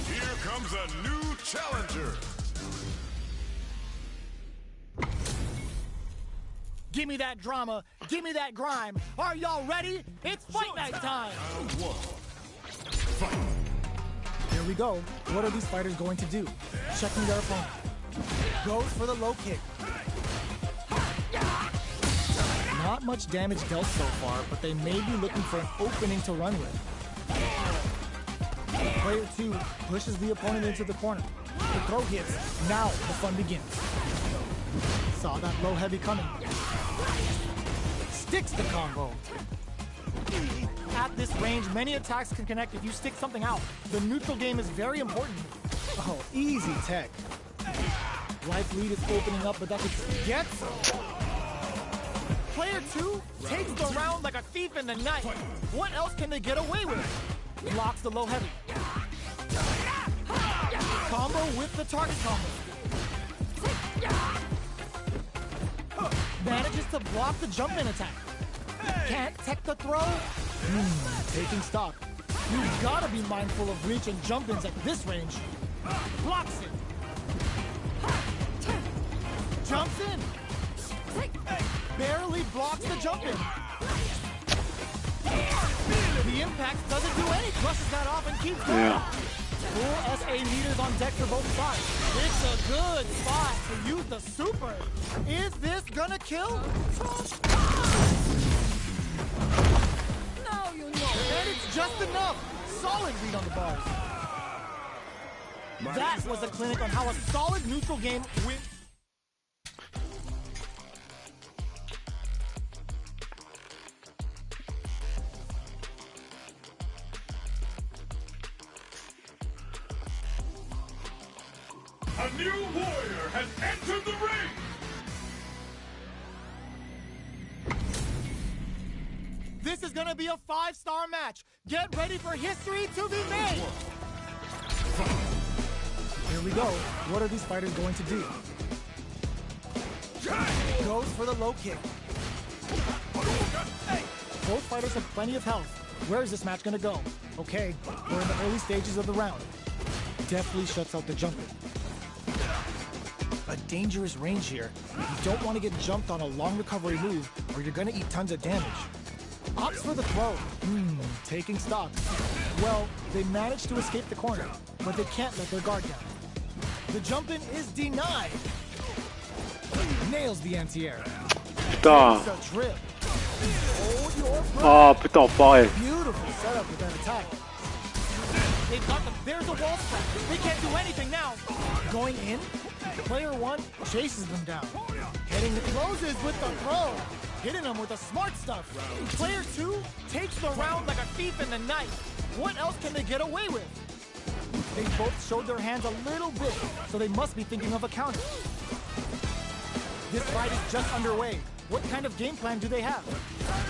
Here comes a new challenger. Give me that drama. Give me that grime. Are y'all ready? It's fight night time. Round one. Fight. Here we go. What are these fighters going to do? Checking their opponent. Goes for the low kick. Not much damage dealt so far, but they may be looking for an opening to run with. Player 2 pushes the opponent into the corner. The throw hits. Now the fun begins. Saw that low heavy coming. Sticks the combo. At this range, many attacks can connect if you stick something out. The neutral game is very important. Oh, easy tech. Life lead is opening up, but that could get some. Player 2 takes the round like a thief in the night. What else can they get away with? Blocks the low heavy. Combo with the target combo. Manages to block the jump-in attack. Can't tech the throw. Taking stock. You've got to be mindful of reach and jump-ins at this range. Blocks it. Jumps in. Barely blocks the jump-in. The impact doesn't do any. Crushes that off and keeps going. Yeah. Full SA meters on deck for both sides. It's a good spot to use the super. Is this gonna kill? Now you know. And it's just enough. Solid read on the bars. That was a clinic on how a solid neutral game wins. A new warrior has entered the ring. This is gonna be a 5-star match. Get ready for history to be made. Here we go. What are these fighters going to do? Goes for the low kick. Both fighters have plenty of health. Where is this match gonna go? Okay, we're in the early stages of the round. Deftly shuts out the jumping. A dangerous range here. You don't want to get jumped on a long recovery move, or you're gonna eat tons of damage. Opts for the throw. Taking stock. Well, they managed to escape the corner, but they can't let their guard down. The jump-in is denied. Nails the anti-air. Putain. It's a trip. Hold your breath. Ah, putain, enfoiré. Beautiful setup with that attack. They've got them. There's a wall strap. They can't do anything now. Going in, player 1 chases them down. Hitting the closes with the throw. Hitting them with the smart stuff. Player 2 takes the round like a thief in the night. What else can they get away with? They both showed their hands a little bit, so they must be thinking of a counter. This fight is just underway. What kind of game plan do they have?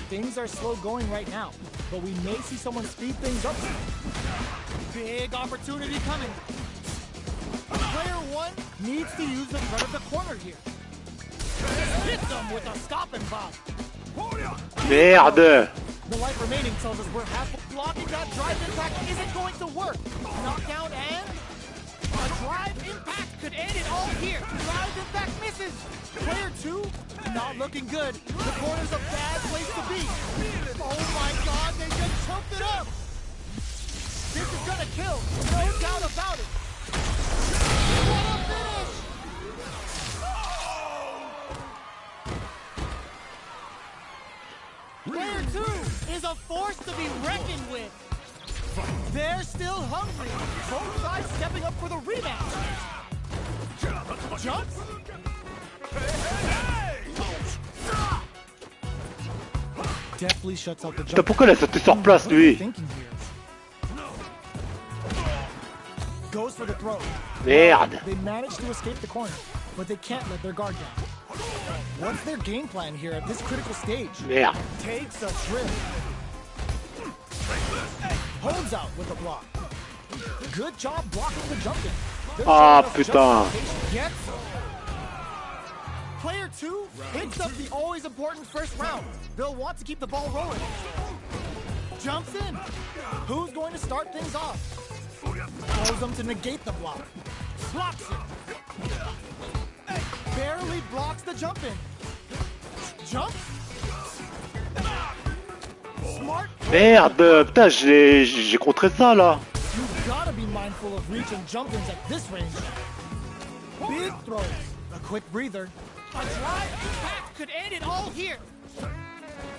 Things are slow going right now, but we may see someone speed things up. Big opportunity coming. Player 1 needs to use the front of the corner here. Hit them with a stop and pop. Merde. The life remaining tells us we're half blocking that drive impact isn't going to work. Knockdown and a drive impact could end it all here. Drive impact misses. Player 2 not looking good. The corner's a bad place to be. Oh my God, they just choked it up. This is gonna kill, no doubt about it. What a finish! Player 2 is a force to be reckoned with. They're still hungry. Both sides stepping up for the rematch. Jumps? Deftly shuts out the jump. Pourquoi il a sauté sur place, lui? Goes for the throw. Merde. They managed to escape the corner, but they can't let their guard down. What's their game plan here at this critical stage? Merde. Takes a trip. Holds out with a block. Good job blocking the jump in. They're Ah, showing us just putain. how patient gets. Player 2 picks up the always important first round. They'll want to keep the ball rolling. Jumps in. Who's going to start things off? Throws them to negate the block. Blocks it. Barely blocks the jump in. Jump. Smart. Merde, putain, j'ai contré ça là. You've got to be mindful of reach and jump-ins at this range. Big throws. A quick breather. A drive impact could end it all here.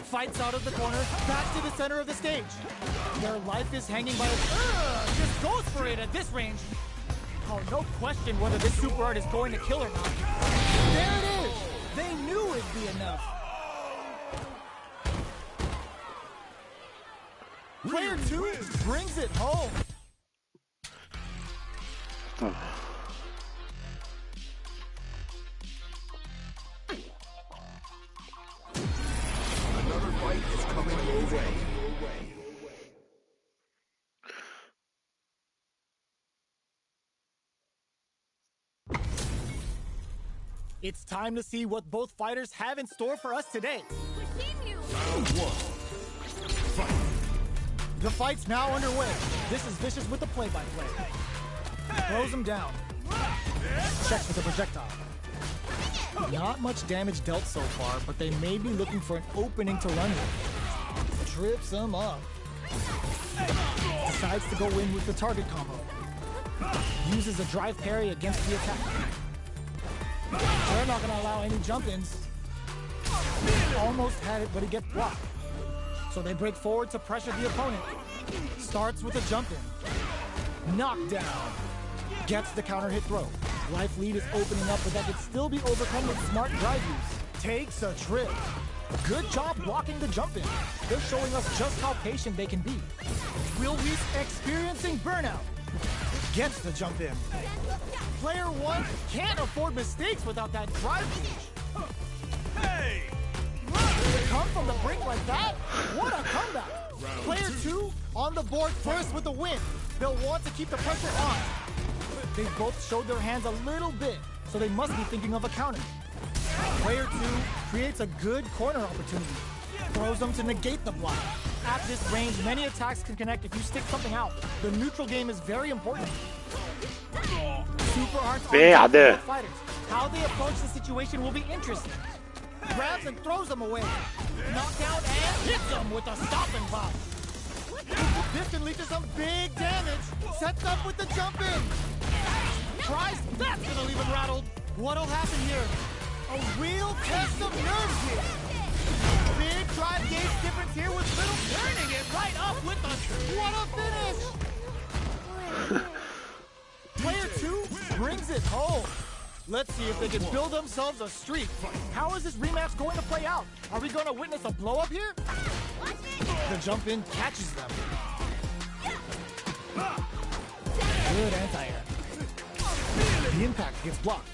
Fights out of the corner, back to the center of the stage. Their life is hanging by a... just goes for it at this range. Oh, no question whether this super art is going to kill or not. There it is. They knew it'd be enough. Player 2 brings it home. Another fight is coming your way. It's time to see what both fighters have in store for us today. Round 1. Fight. The fight's now underway. This is Vicious with the play-by-play. Throws him down. Checks with a projectile. Not much damage dealt so far, but they may be looking for an opening to run with. Trips him up. Decides to go in with the target combo. Uses a drive parry against the attack. They're not gonna allow any jump-ins. Almost had it, but he gets blocked. So they break forward to pressure the opponent. Starts with a jump-in. Knockdown. Gets the counter hit throw. Life lead is opening up, but that could still be overcome with smart drive use. Takes a trip. Good job blocking the jump-in. They're showing us just how patient they can be. Will Reese experiencing burnout. Gets the jump-in. Player 1 can't afford mistakes without that drive reach. Hey! Come from the brink like that? What a comeback! Player 2 on the board first with the win. They'll want to keep the pressure on. They both showed their hands a little bit, so they must be thinking of a counter. Player 2 creates a good corner opportunity. Throws them to negate the block. At this range, many attacks can connect if you stick something out. The neutral game is very important. Super arts on both fighters. How they approach the situation will be interesting. Grabs and throws them away. Knockdown and hits them with a stopping block. This can lead to some big damage. Sets up with the jump in. Tries, that's gonna leave him rattled. What'll happen here? A real test of nerves here. Big drive gauge difference here with Little turning it right up with the... What a finish! Player 2 brings it home. Let's see if they can build themselves a streak. How is this rematch going to play out? Are we going to witness a blow-up here? The jump in catches them. Good anti-air. The impact gets blocked.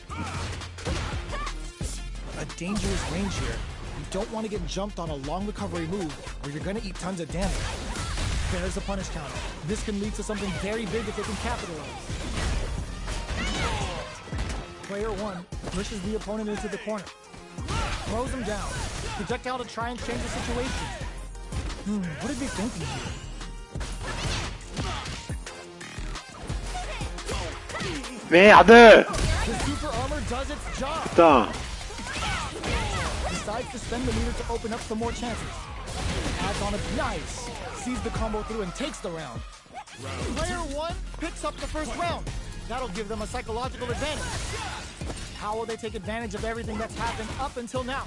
A dangerous range here. You don't want to get jumped on a long recovery move or you're going to eat tons of damage. There's a punish counter. This can lead to something very big if they can capitalize. Player 1 pushes the opponent into the corner. Throws him down. Projectile to try and change the situation. What are they thinking here? Merde! The super armor does its job. Putain. Decides to spend the meter to open up some more chances. Adds on a nice. Sees the combo through and takes the round. Player 1 picks up the first round. That'll give them a psychological advantage. How will they take advantage of everything that's happened up until now?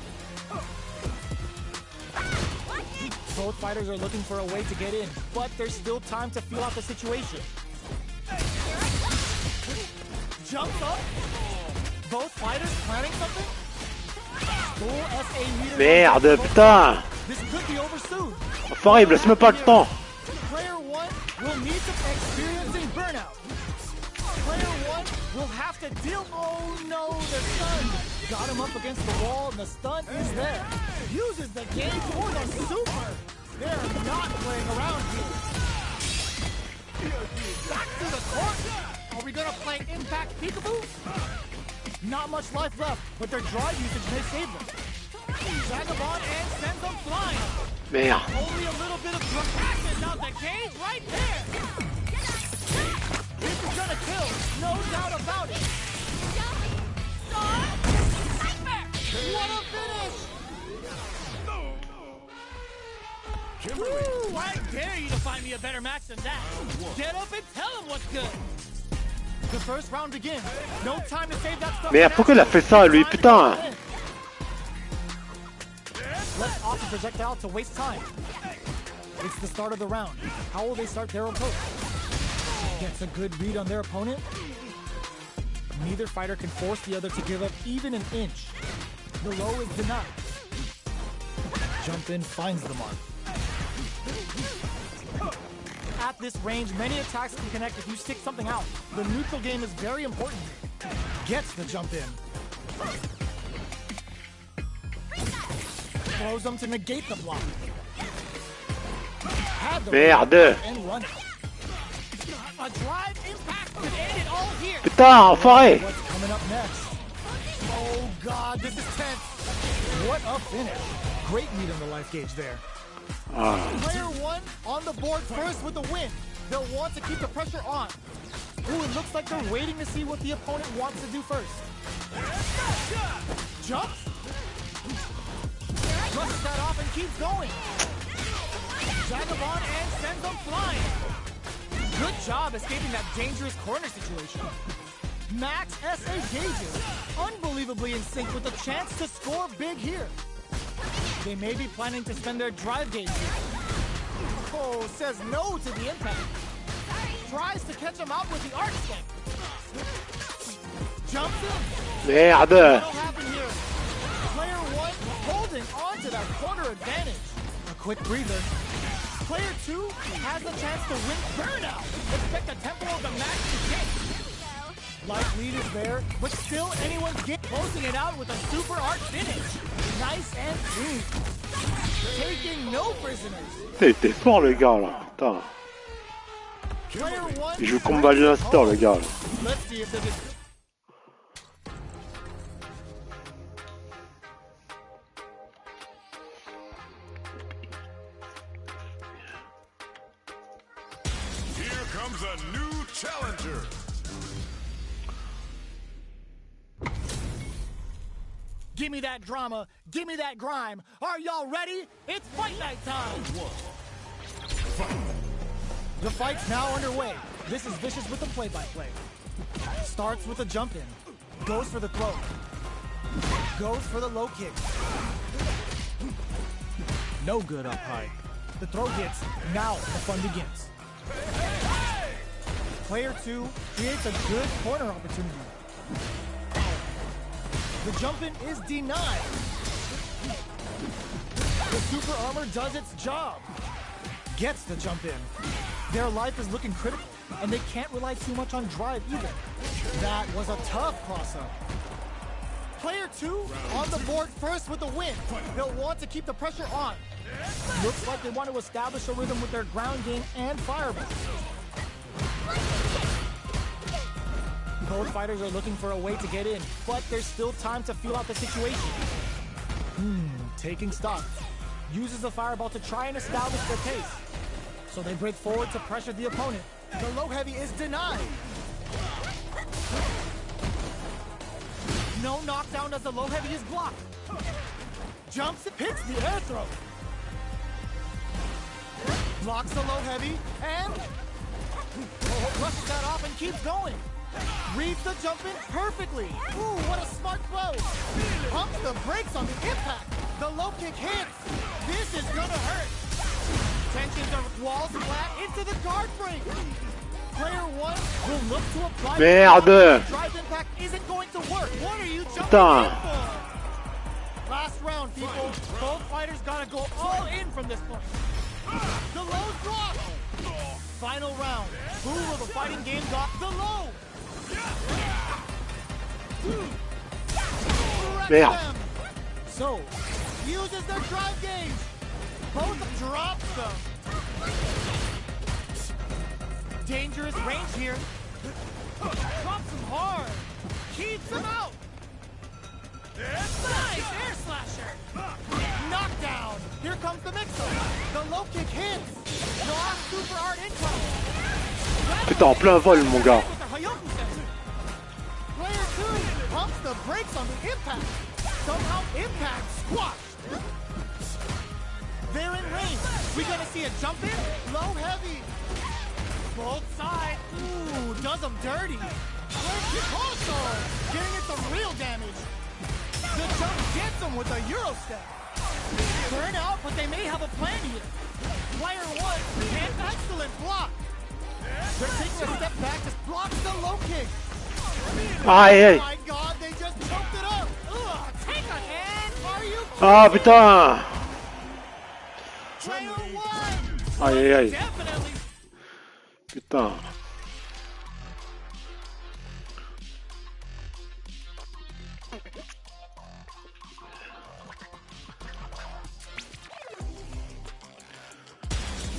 Both fighters are looking for a way to get in, but there's still time to feel out the situation. Jumps up. Both fighters planning something? Full SA meter. Merde, putain! This could be over soon. Enfin, il me laisse même pas le temps. Player 1 will need to experiencing burnout. Player 1 will have to deal. Oh no, the stun. Got him up against the wall and the stun is there. Uses the game for the super. They're not playing around here. Back to Are we gonna play Impact Peekaboo? Not much life left, but their drive usage may save them. Vagabond and sends them flying. Merde. Only a little bit of practice out the gate right there. This is gonna kill, no doubt about it. What a finish! Woo, I dare you to find me a better match than that. Get up and tell him what's good. The first round begins. No time to save that stuff. Merde, pourquoi il a fait ça, lui, putain? Let's off the projectile to waste time. It's the start of the round. How will they start their approach? Gets a good read on their opponent. Neither fighter can force the other to give up even an inch. The low is denied. Jump in finds the mark. At this range, many attacks can connect if you stick something out. The neutral game is very important. Gets the jump in. Throws them to negate the block. Had the Merde. and run. A drive impact could end it all here. Putain, enfoiré. What's coming up next? Oh God, this is tense. What a finish. Great read on the life gauge there. Player one on the board first with the win. They'll want to keep the pressure on. Ooh, it looks like they're waiting to see what the opponent wants to do first. Jumps. Brushes that off and keeps going. Vagabond and sends them flying. Good job escaping that dangerous corner situation. Max SA gauges, unbelievably in sync with a chance to score big here. They may be planning to spend their drive gauge here. Oh, says no to the impact. Tries to catch him out with the arc step. Jumps in. Merde. What'll happen here? Player one holding on to that corner advantage. A quick breather. Player two has a chance to win burnout. Expect the tempo of the match to change. Life lead is there, but still anyone's closing it out with a super arc finish. Nice and clean. Taking no prisoners. Il était fort, le gars, là. Putain. Player one Il joue combat de l'instant, le gars, là. Let's see if they can... Here comes a new challenger. Give me that drama, give me that grime. Are y'all ready? It's fight night time! The fight's now underway. This is Vicious with the play-by-play. Starts with a jump in. Goes for the throw. Goes for the low kick. No good up high. The throw hits. Now the fun begins. Player two creates a good corner opportunity. The jump-in is denied. The super armor does its job. Gets the jump-in. Their life is looking critical, and they can't rely too much on drive either. That was a tough cross-up. Player two on the board first with the win. They'll want to keep the pressure on. Looks like they want to establish a rhythm with their ground game and fireball. Both fighters are looking for a way to get in, but there's still time to feel out the situation. Taking stock. Uses the fireball to try and establish their pace. So they break forward to pressure the opponent. The low heavy is denied. No knockdown as the low heavy is blocked. Jumps and hits the air throw. Blocks the low heavy and brushes that off and keeps going. Reads the jump in perfectly. Ooh, what a smart throw. Pumps the brakes on the impact. The low kick hits. This is gonna hurt. Tensions are walls flat into the guard break. Player one will look to apply. Merde. Drive impact isn't going to work. What are you jumping Putain. in for? Last round, people. Both fighters gotta go all in from this point. The low's blocked. Final round. Who will the fighting game got? The low. Merde. So, uses their drive gauge. Both drops them. Dangerous range here. Drops him hard. Keeps him out. Nice air slasher. Knockdown. Here comes the mix-up. The low kick hits. Non super hard income. Putain, en plein vol, mon gars. Player 2 pumps the brakes on the impact. Somehow impact squashed. They're in range. We gonna see a jump in? Low heavy. Both sides. Ooh, does them dirty. Leg kick also. Getting it some real damage. The jump gets them with a Euro step. Burn out, but they may have a plan here. Player 1, an excellent block. They're taking a step back, just blocks the low kick. Aïe, aïe. Oh my god, they just choked it up. Ugh, take a hand. Are you Ah, putain. Player 1? Aïe, aïe, aïe. Definitely. Putain.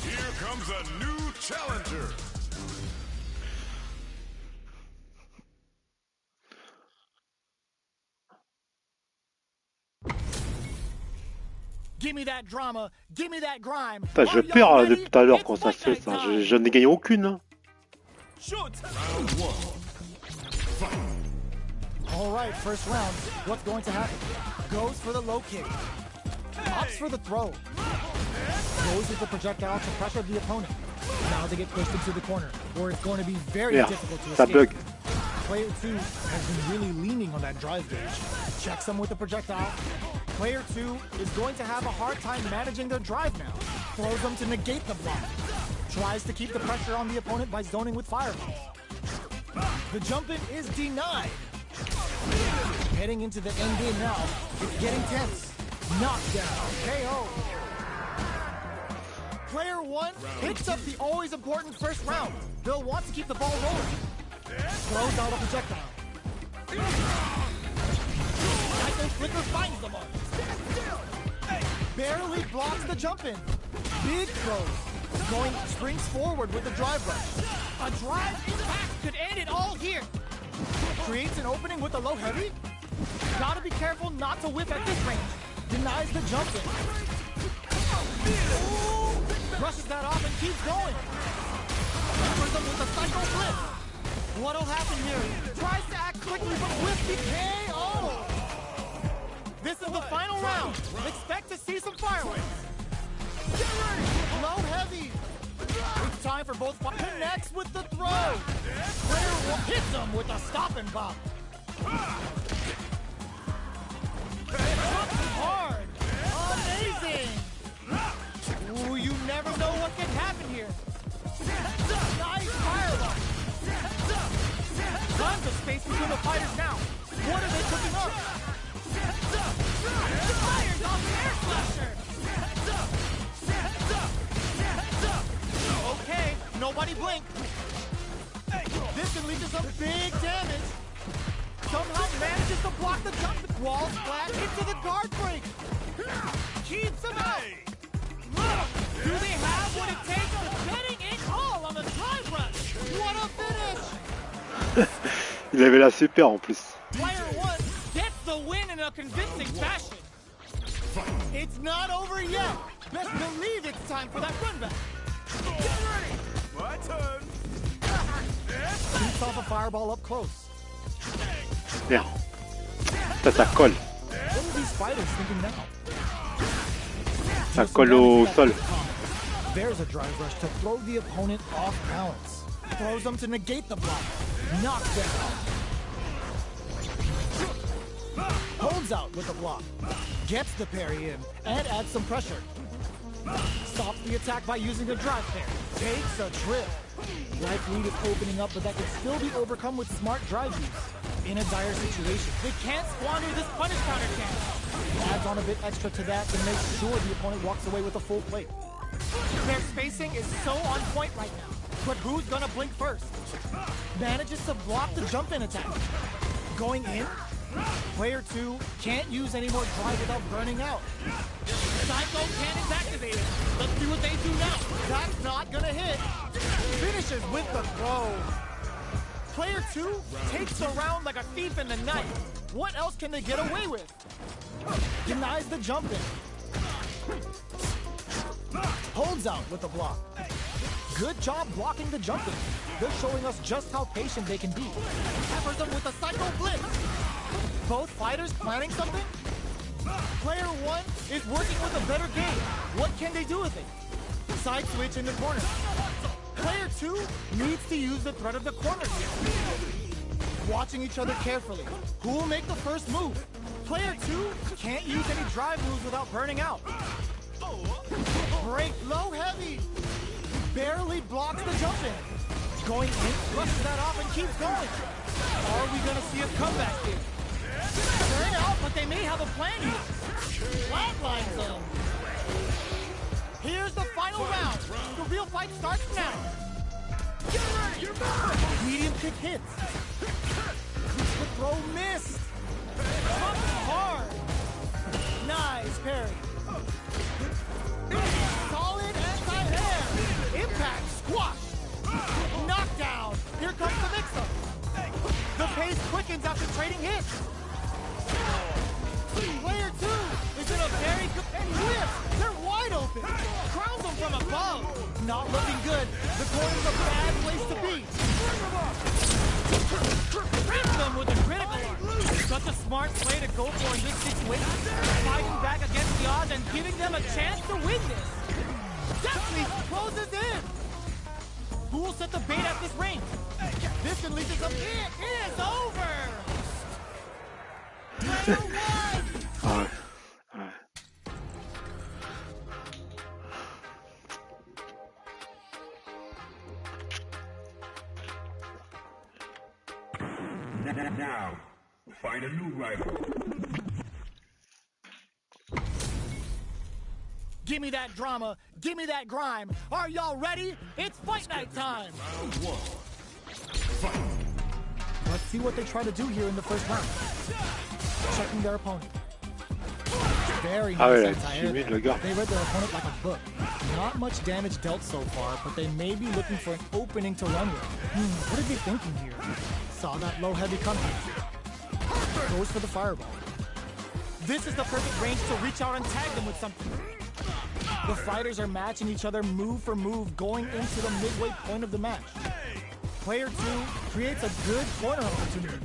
Here comes a new challenger. Give me that drama, give me that grime. Putain, je Are y'all perds ready? depuis tout à l'heure It's quand ça fight se fait ça. night time. Je n'ai gagné aucune. Hein. All right, first round. What's going to happen? Goes for the low kick. Opts for the throw. Goes with the projectile to pressure the opponent. Now they get pushed into the corner, where it's going to be very Merde, difficult to ça escape. bug. Player 2 has been really leaning on that drive gauge. Checks them with the projectile. Player 2 is going to have a hard time managing their drive now. Throws them to negate the block. Tries to keep the pressure on the opponent by zoning with fireballs. The jump in is denied. Heading into the end game now. It's getting tense. Knockdown. KO. Player 1 picks up the always important first round. They'll want to keep the ball rolling. Throws out a projectile. Psycho Flicker finds the mark. Barely blocks the jump in. Big throws. Springs forward with the drive rush. A drive impact could end it all here. Creates an opening with a low heavy. Gotta be careful not to whip at this range. Denies the jump in. Ooh, brushes that off and keeps going. Covers them with a psycho flip. What'll happen here? Tries to act quickly, but whips the KO. This is the final round. Expect to see some fireworks. Get ready. Low heavy. It's time for both. Connects with the throw. Player 1 hits him with a stop and bop. Hard. Amazing. Ooh, you never know what can happen here. Nice fireball. Tons of space between the fighters now. What are they cooking up? Fires off the air slasher. Okay, nobody blink. This can lead to some big damage. Somehow manages to block the jump. Wall splash into the guard break. Keeps him out. Do they have what it takes for getting it all on the drive rush? What a finish! Il avait la super en plus. Player 1 gets the win in a convincing fashion. It's not over yet. Best believe it's time for that run back. Get ready. My turn. Shoots off a fireball up close. Merde. Ça, ça colle. What are these fighters thinking now? Ça colle au sol. There's a drive rush to throw the opponent off balance. Throws them to negate the block. Knockdown. Holds out with the block. Gets the parry in and adds some pressure. Stops the attack by using a drive parry. Takes a trip. Life lead is opening up, but that can still be overcome with smart drive use. In a dire situation, they can't squander this punish counter chance. Adds on a bit extra to that to make sure the opponent walks away with a full plate. Their spacing is so on point right now, but who's gonna blink first? Manages to block the jump-in attack. Going in, player 2 can't use any more drive without burning out. Psycho cannon's activated. Let's see what they do now. That's not gonna hit. Finishes with the throw. Player 2 takes the round like a thief in the night. What else can they get away with? Denies the jump in. Holds out with the block. Good job blocking the jump in. They're showing us just how patient they can be. Peppers them with a psycho blitz. Both fighters planning something? Player 1 is working with a better game. What can they do with it? Side switch in the corner. Player 2 needs to use the threat of the corner here. Watching each other carefully. Who will make the first move? Player 2 can't use any drive moves without burning out. Break low heavy. Barely blocks the jump in. Going in, flushes that off and keeps going. Are we gonna see a comeback here? Burn out, but they may have a plan here. Flatlines them. Here's the final round. The real fight starts now. Get ready, you're back. Medium kick hits. The throw missed. Comes hard. Nice parry. Solid anti-air. Impact squash. Knockdown. Here comes the mix-up. The pace quickens after trading hits. Player 2 is in a very good and whips. They're wide open. Crowns them from above. Not looking good. The corner's a bad place to be. Rip them with a critical arm. Such a smart play to go for in this situation. Fighting back against the odds and giving them a chance to win this. Deathly closes in. Who will set the bait at this range? This can lead to some. It is over. Player 1. Ouais. Ouais. Now, find a new rival. Give me that drama. Give me that grime. Are y'all ready? It's fight night time. Round 1. Fight. Let's see what they try to do here in the first round. Checking their opponent. Very Ah ouais, nice là, anti-air timide there. le gars. They read their opponent like a book. Not much damage dealt so far, but they may be looking for an opening to run with. What are they thinking here? Saw that low heavy coming. Goes for the fireball. This is the perfect range to reach out and tag them with something. The fighters are matching each other move for move going into the midway point of the match. Player 2 creates a good corner opportunity.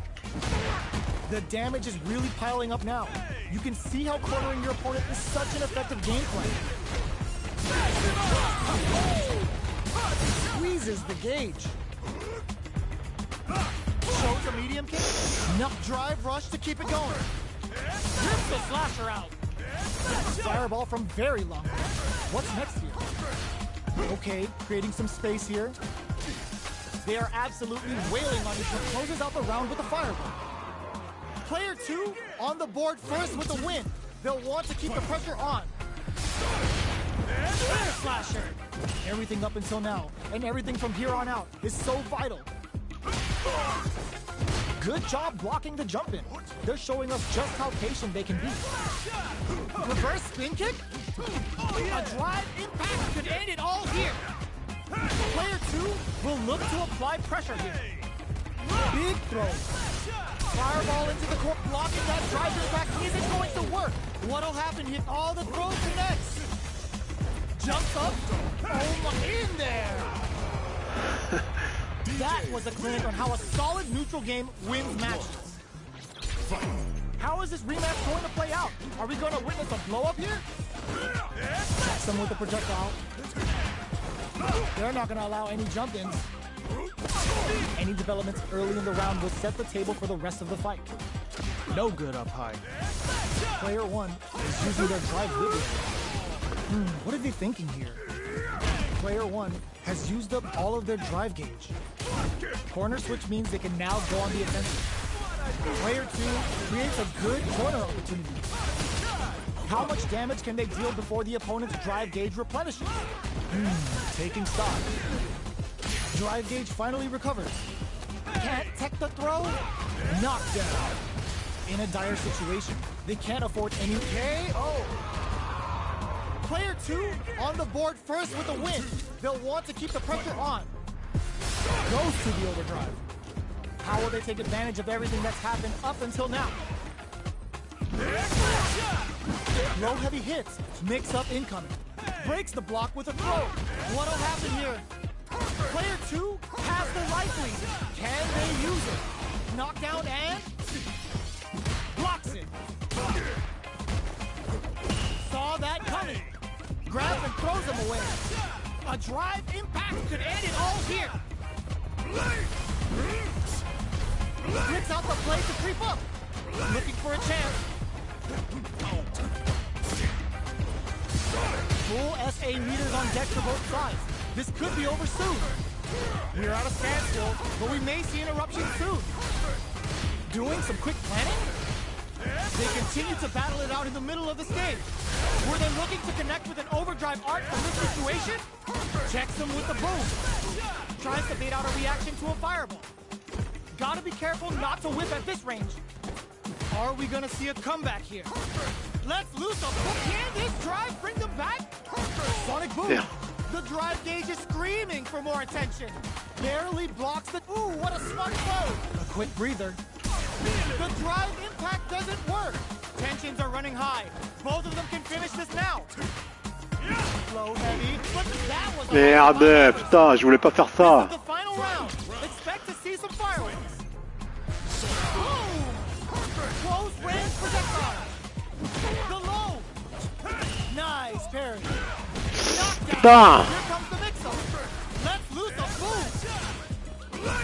The damage is really piling up now. You can see how cornering your opponent is such an effective game plan. Squeezes the gauge. Shows a medium kick. Enough drive rush to keep it going. Rips the slasher out. Fireball from very long range. What's next here? Okay, creating some space here. They are absolutely wailing on each other. Closes out the round with a fireball. Player 2 on the board first with the win. They'll want to keep the pressure on. Air slasher. Everything up until now, and everything from here on out, is so vital. Good job blocking the jump in. They're showing us just how patient they can be. Reverse spin kick? A drive impact could end it all here. Player 2 will look to apply pressure here. Big throw. Fireball into the court, blocking that drive impact isn't going to work. What'll happen if all the throws connects? Jumps up. Oh my, in there. That was a clinic on how a solid neutral game wins matches. How is this rematch going to play out? Are we going to witness a blow-up here? Checks them with the projectile. They're not going to allow any jump-ins. Any developments early in the round will set the table for the rest of the fight. No good up high. Player 1 is using their drive liberator. What are they thinking here? Player 1 has used up all of their drive gauge. Corner switch means they can now go on the offensive. Player 2 creates a good corner opportunity. How much damage can they deal before the opponent's drive gauge replenishes? Taking stock. Drive gauge finally recovers. Can't tech the throw? Knockdown. In a dire situation, they can't afford any KO. Player 2 on the board first with a win. They'll want to keep the pressure on. Goes to the overdrive. How will they take advantage of everything that's happened up until now? Low heavy hits, mix up incoming. Breaks the block with a throw. What'll happen here? Player 2 has the life lead. Can they use it? Knockdown and blocks it. Saw that coming. Grabs and throws him away. A drive impact could end it all here. Flicks out the play to creep up. Looking for a chance. Full SA meters on deck for both sides. This could be over soon. We're at a standstill, but we may see an eruption soon. Doing some quick planning? They continue to battle it out in the middle of the stage. Were they looking to connect with an overdrive art from this situation? Checks them with the boom. Tries to bait out a reaction to a fireball. Gotta be careful not to whip at this range. Are we gonna see a comeback here? Let's loose a book. Can this drive bring them back? Sonic boom. Yeah. The drive gauge is screaming for more attention. Barely blocks the... Ooh, what a smart throw. A quick breather. The drive impact doesn't work. Tensions are running high. Both of them can finish this now. Low heavy, but that was Merde, putain, je voulais pas faire ça. the final round. Expect to see some fireworks. Boom! Close range projectile. The low. Nice parry. Knockdown. Putain. Here comes the mix-up. Let's loose a boom.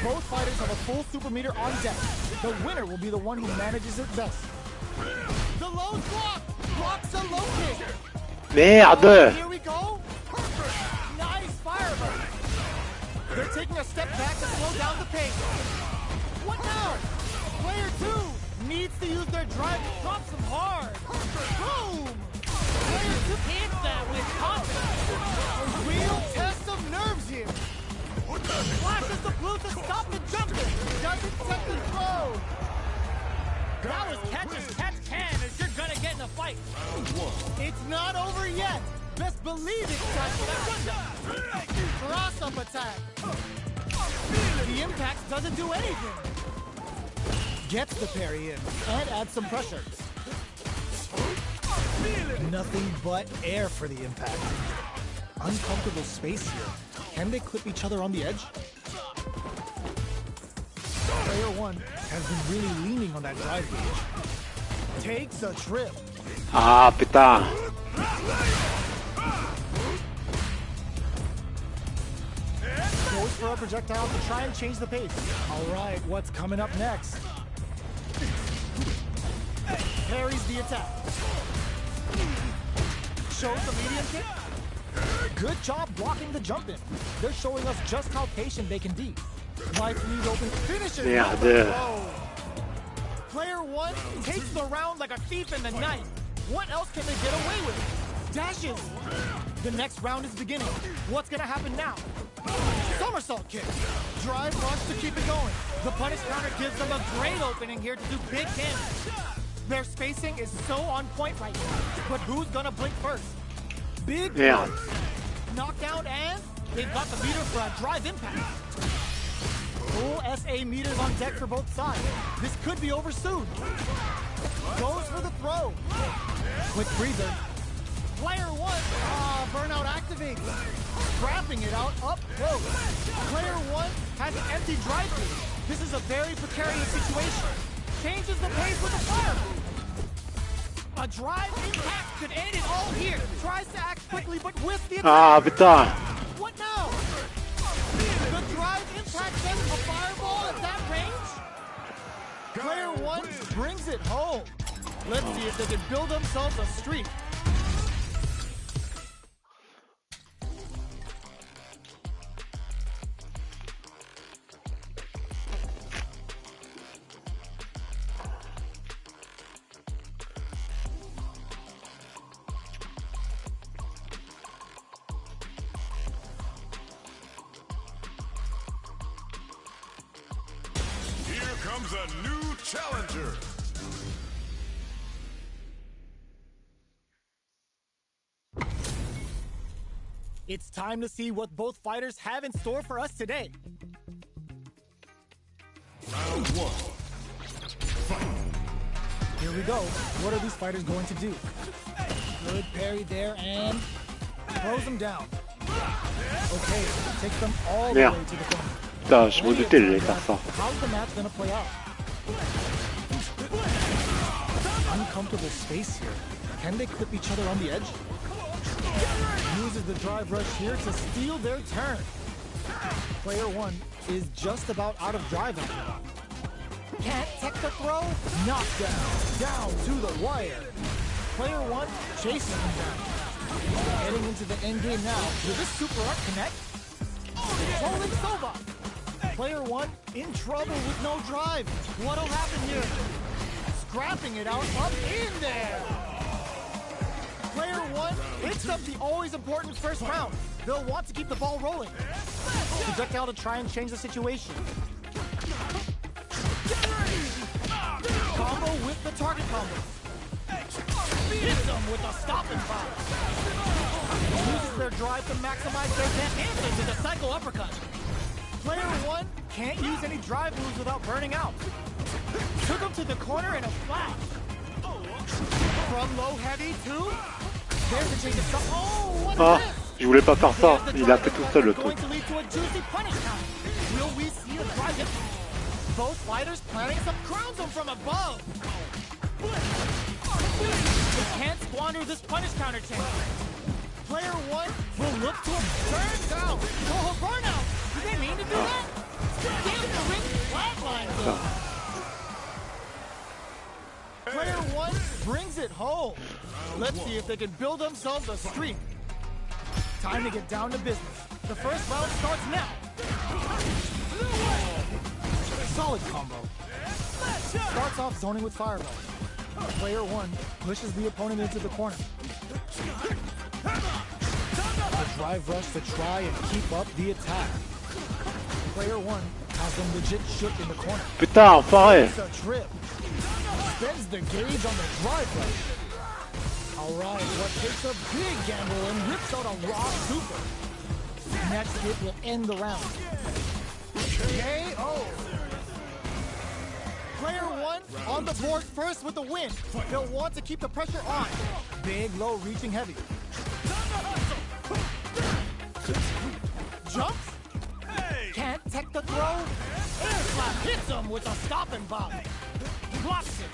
Both fighters have a full super meter on deck. The winner will be the one who manages it best. The low block. Blocks the low kick. Merde. Here we go. Nice fireball. They're taking a step back to slow down the pace. What now? Player 2 needs to use their drive to drop some hard. Boom! Player 2 hits that with confidence. A real test of nerves here. Flashes the blue to stop the jumper. Doesn't set the throw. That was catch as catch can as you're gonna get in a fight. It's not over yet. Best believe it's time for that rundown. Cross-up attack. The impact doesn't do anything. Gets the parry in and adds some pressure. Nothing but air for the impact. Uncomfortable space here. Can they clip each other on the edge? Player 1 has been really leaning on that drive gauge. Takes a trip. Ah, putain. Goes for a projectile to try and change the pace. All right, what's coming up next? Parries the attack. Shows the medium kick. Good job blocking the jump in. They're showing us just how patient they can be. Life lead open, finishes. Merde. Player 1 takes the round like a thief in the night. What else can they get away with? Dashes. The next round is beginning. What's gonna happen now? Somersault kick. Drive runs to keep it going. The punish counter gives them a great opening here to do big damage. Their spacing is so on point right now. But who's gonna blink first? Big Merde. knockdown and they've got the meter for a drive impact. Full SA meters on deck for both sides. This could be over soon. Goes for the throw. Quick breather. Player 1, burnout activates. Scrapping it out up close. Player 1 has an empty drive through. This is a very precarious situation. Changes the pace with a fire. A drive impact could end it all here. Tries to act quickly but with the attack. Ah, putain. What now? The drive impact sends a fireball at that range? Player 1 brings it home. Let's see if they can build themselves a streak. Comes a new challenger. It's time to see what both fighters have in store for us today. Round Round one. Fight. Here we go. What are these fighters going to do? Good parry there and throws them down. Okay, takes them all the way Merde. to the corner. Putain, je me doutais de faire ça. How's the match gonna play out? Uncomfortable space here. Can they clip each other on the edge? Uses the drive rush here to steal their turn. Player one is just about out of drive after that. Can't tech the throw. Knockdown. Down to the wire. Player one chases him down. Heading into the end game now. Will this super art connect? Rolling Soba. Player one in trouble with no drive. What'll happen here? Scrapping it out up in there. Player one picks up the always important first round. They'll want to keep the ball rolling. Projectile to try and change the situation. Combo with the target combo. Hits them with a stopping bomb. Uses their drive to maximize their answer to the psycho uppercut. Player one can't use any drive moves without burning out. Took him to the corner in a flash. From low heavy to... There's a change of stuff. Oh, what Ah, is this? je voulais pas faire ça. Il a fait tout seul le Going truc. to lead to a juicy punish count. Will we see a drive hit? Both fighters planning some crowns them from above. They can't squander this punish counter chance. Player one will look to turn down. Oh, burnout. Did they mean to do that? Damn, the ring flatline though. Player one brings it home. Let's see if they can build themselves a streak. Time to get down to business. The first round starts now. Solid combo. Starts off zoning with fireball. Player one pushes the opponent into the corner. A drive rush to try and keep up the attack. Player one has them legit shook in the corner. Putain, enfoiré. It's a trip. Spends the gauge on the drive rush. Alright, what takes a big gamble and rips out a raw super. Next hit will end the round. KO. Player one on the board first with the win. They'll want to keep the pressure on. Big, low, reaching heavy. Jumps. Can't tech the throw. Air slap hits him with a stopping bomb. Blocks it.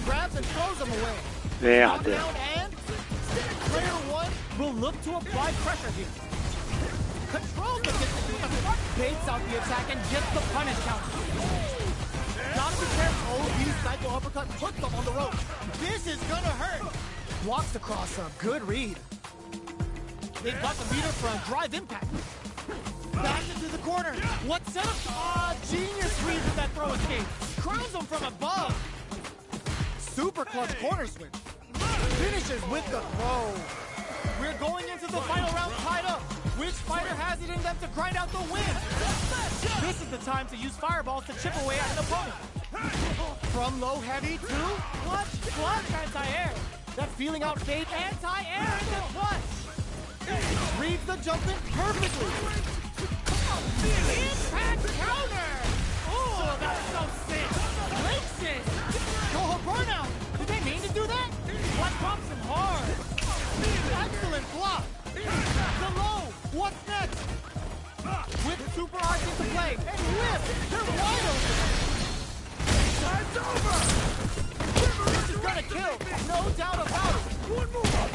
Grabs and throws him away. Merde. Knockdown and player one will look to apply pressure here. Controls the distance with a front, baits out the attack and gets the punish count. Gotta be careful. Oh, these psycho uppercut puts them on the rope. This is gonna hurt. Blocks the cross up. Good read. They've got the meter for a drive impact. Back into the corner. What setup? Genius read with that throw escape. Crowns them from above. Super clutch corner switch. Finishes with the throw. We're going into the final round tied up. Which fighter has it in them to grind out the win? This is the time to use fireballs to chip away at an opponent. From low heavy to clutch, anti-air. That feeling out fade, anti-air into clutch. Reads the jump in perfectly. Impact counter. Oh, that's so sick. Links it. Oh, burnout. Did they mean to do that? What drops him hard? Excellent block. The low. What's next? With super arts into play and whip. They're wide open. Time's over. This is gonna kill. No doubt about it. One more.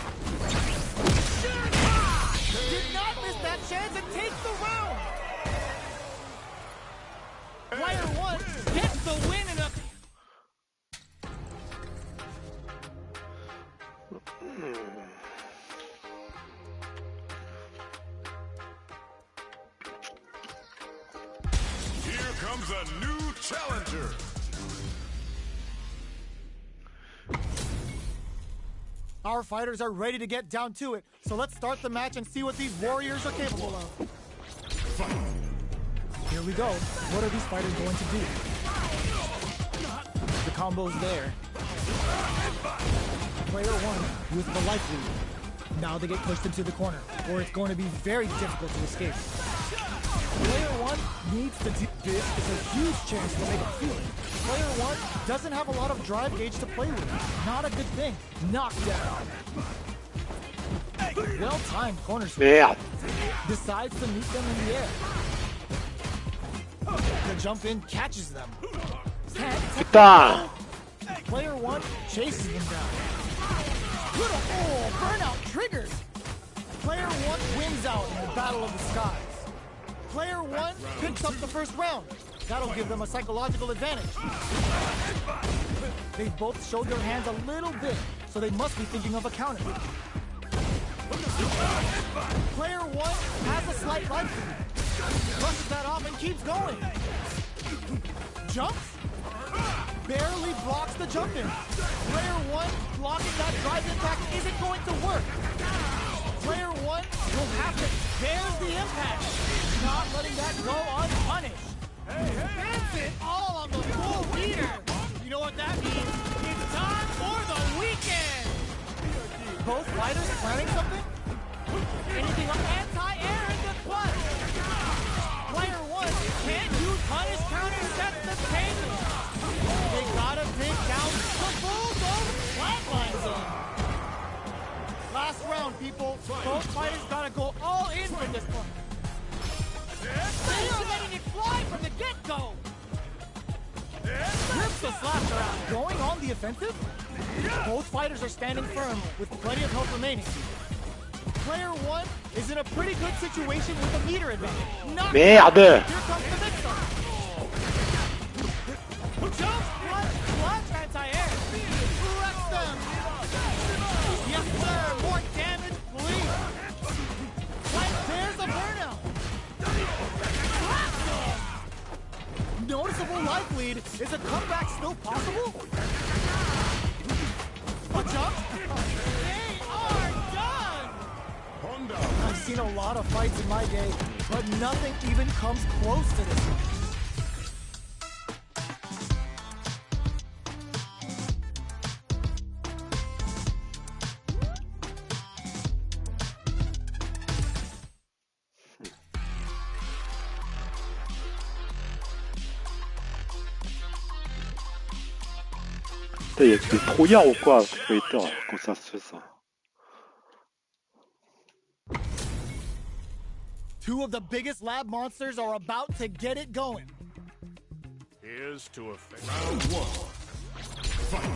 Did not miss that chance and takes the round. Player one gets the win in a... Here comes a new challenger. Our fighters are ready to get down to it, so let's start the match and see what these warriors are capable of. Here we go. What are these fighters going to do? The combo's there. Player one with the life lead. Now they get pushed into the corner, or it's going to be very difficult to escape. Player one 1 needs to do this. It's a huge chance to make a feel it. Player 1 doesn't have a lot of drive gauge to play with. Not a good thing. Knockdown. Well-timed corner switch. Merde. Decides to meet them in the air. The jump in catches them. Putain. Player 1 chases them down. Good burnout triggers. Player 1 wins out in the battle of the skies. Player 1 picks up the first round. That'll give them a psychological advantage. They both showed their hands a little bit, so they must be thinking of a counter. Player 1 has a slight life lead. Brushes that off and keeps going. Jumps. Barely blocks the jump in. Player 1 blocking that drive impact isn't going to work. Player 1 will have to bear the impact. Not letting that go unpunished. That's it all on the full meter. You know what that means? It's time for the weekend. Both fighters planning something? Anything on anti-air in the clutch. Player 1 can't use punish counter set the table. They gotta dig down the bulldog flatline zone. Last round, people. Both fighters gotta go all in for this one. They are letting it fly from the get-go. Rips the slaps around. Going on the offensive? Both fighters are standing firm with plenty of health remaining. Player 1 is in a pretty good situation with a meter advantage. Merde. Here comes the mix-up. Jump, clutch, anti-air. Wrecks them. Yes, sir. More damage, please. There's a burnout. Noticeable life lead. Is a comeback still possible? A jump? They are done! I've seen a lot of fights in my day, but nothing even comes close to this one. Il y a des trouillards ou quoi, Twitter, quand ça se fait ça. Two of the biggest lab monsters are about to get it going. Here's to a fate. Round 1. Fight.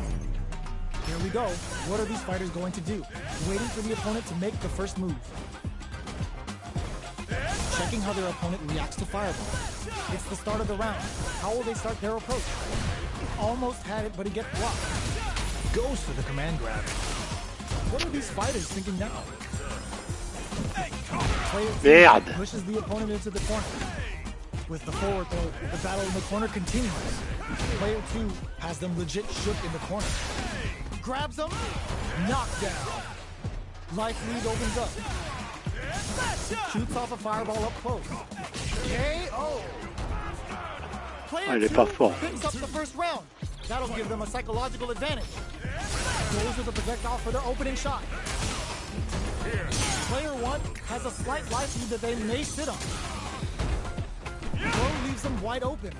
Here we go. What are these fighters going to do? Waiting for the opponent to make the first move. Checking how their opponent reacts to fireball. It's the start of the round. How will they start their approach? Almost had it, but he gets blocked. Goes for the command grab. What are these fighters thinking now? Player 2 pushes the opponent into the corner. With the forward throw, the battle in the corner continues. Player 2 has them legit shook in the corner. Grabs them, knockdown. Life lead opens up. Shoots off a fireball up close. KO. Player 2 picks up the first round. That'll give them a psychological advantage. Goes with the projectile for their opening shot. Player 1 has a slight life lead that they may sit on. Throw leaves them wide open.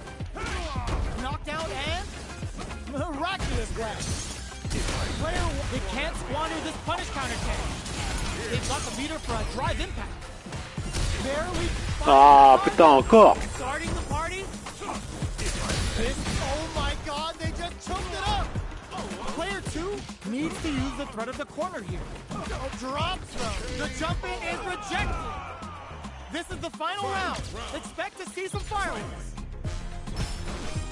Knockdown and miraculous grab. Player 1, they can't squander this punish counter kick. They've got the meter for a drive impact. Barely. Ah, putain, encore. Starting the party. This, oh my god, they just choked it up! Player 2 needs to use the threat of the corner here. Drops them. The jump in is rejected. This is the final round. Expect to see some fireworks.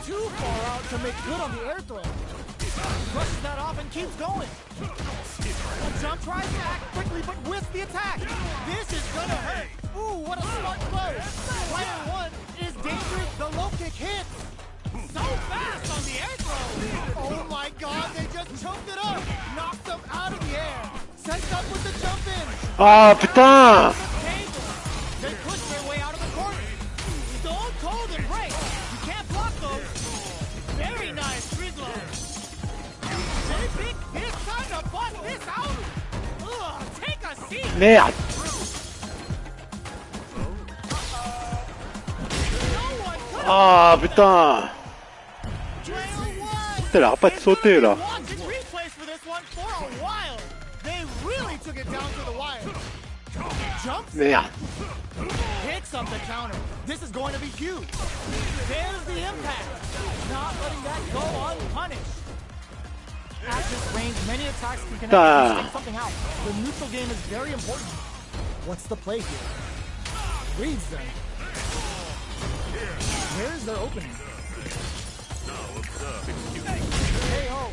Too far out to make good on the air throw. Brushes that off and keeps going. A jump tries to act quickly but whiffs the attack. This is gonna hurt. Ooh, what a smart blow. Player 1 is dangerous. The low kick hits. So fast on the air throw! Oh my god, they just choked it up! Knocked them out of the air! Sets up with the jump in! Ah, putain! They push their way out of the corner! Stone cold and break! You can't block those! Very nice Gridlow! They think it's time to bust this out! Ugh, take a seat! Merde! Ah putain. Player one. Putain, elle arrête pas de sauter là. Watching replays for this one for a while. They really took it down to the wire. Jumps. Merde. Picks up the counter. This is going to be huge. There's the impact. Not letting that go unpunished. At this range, many attacks can connect and stick something out. The neutral game is very important. What's the play here? Reads them. Where's their opening? KO.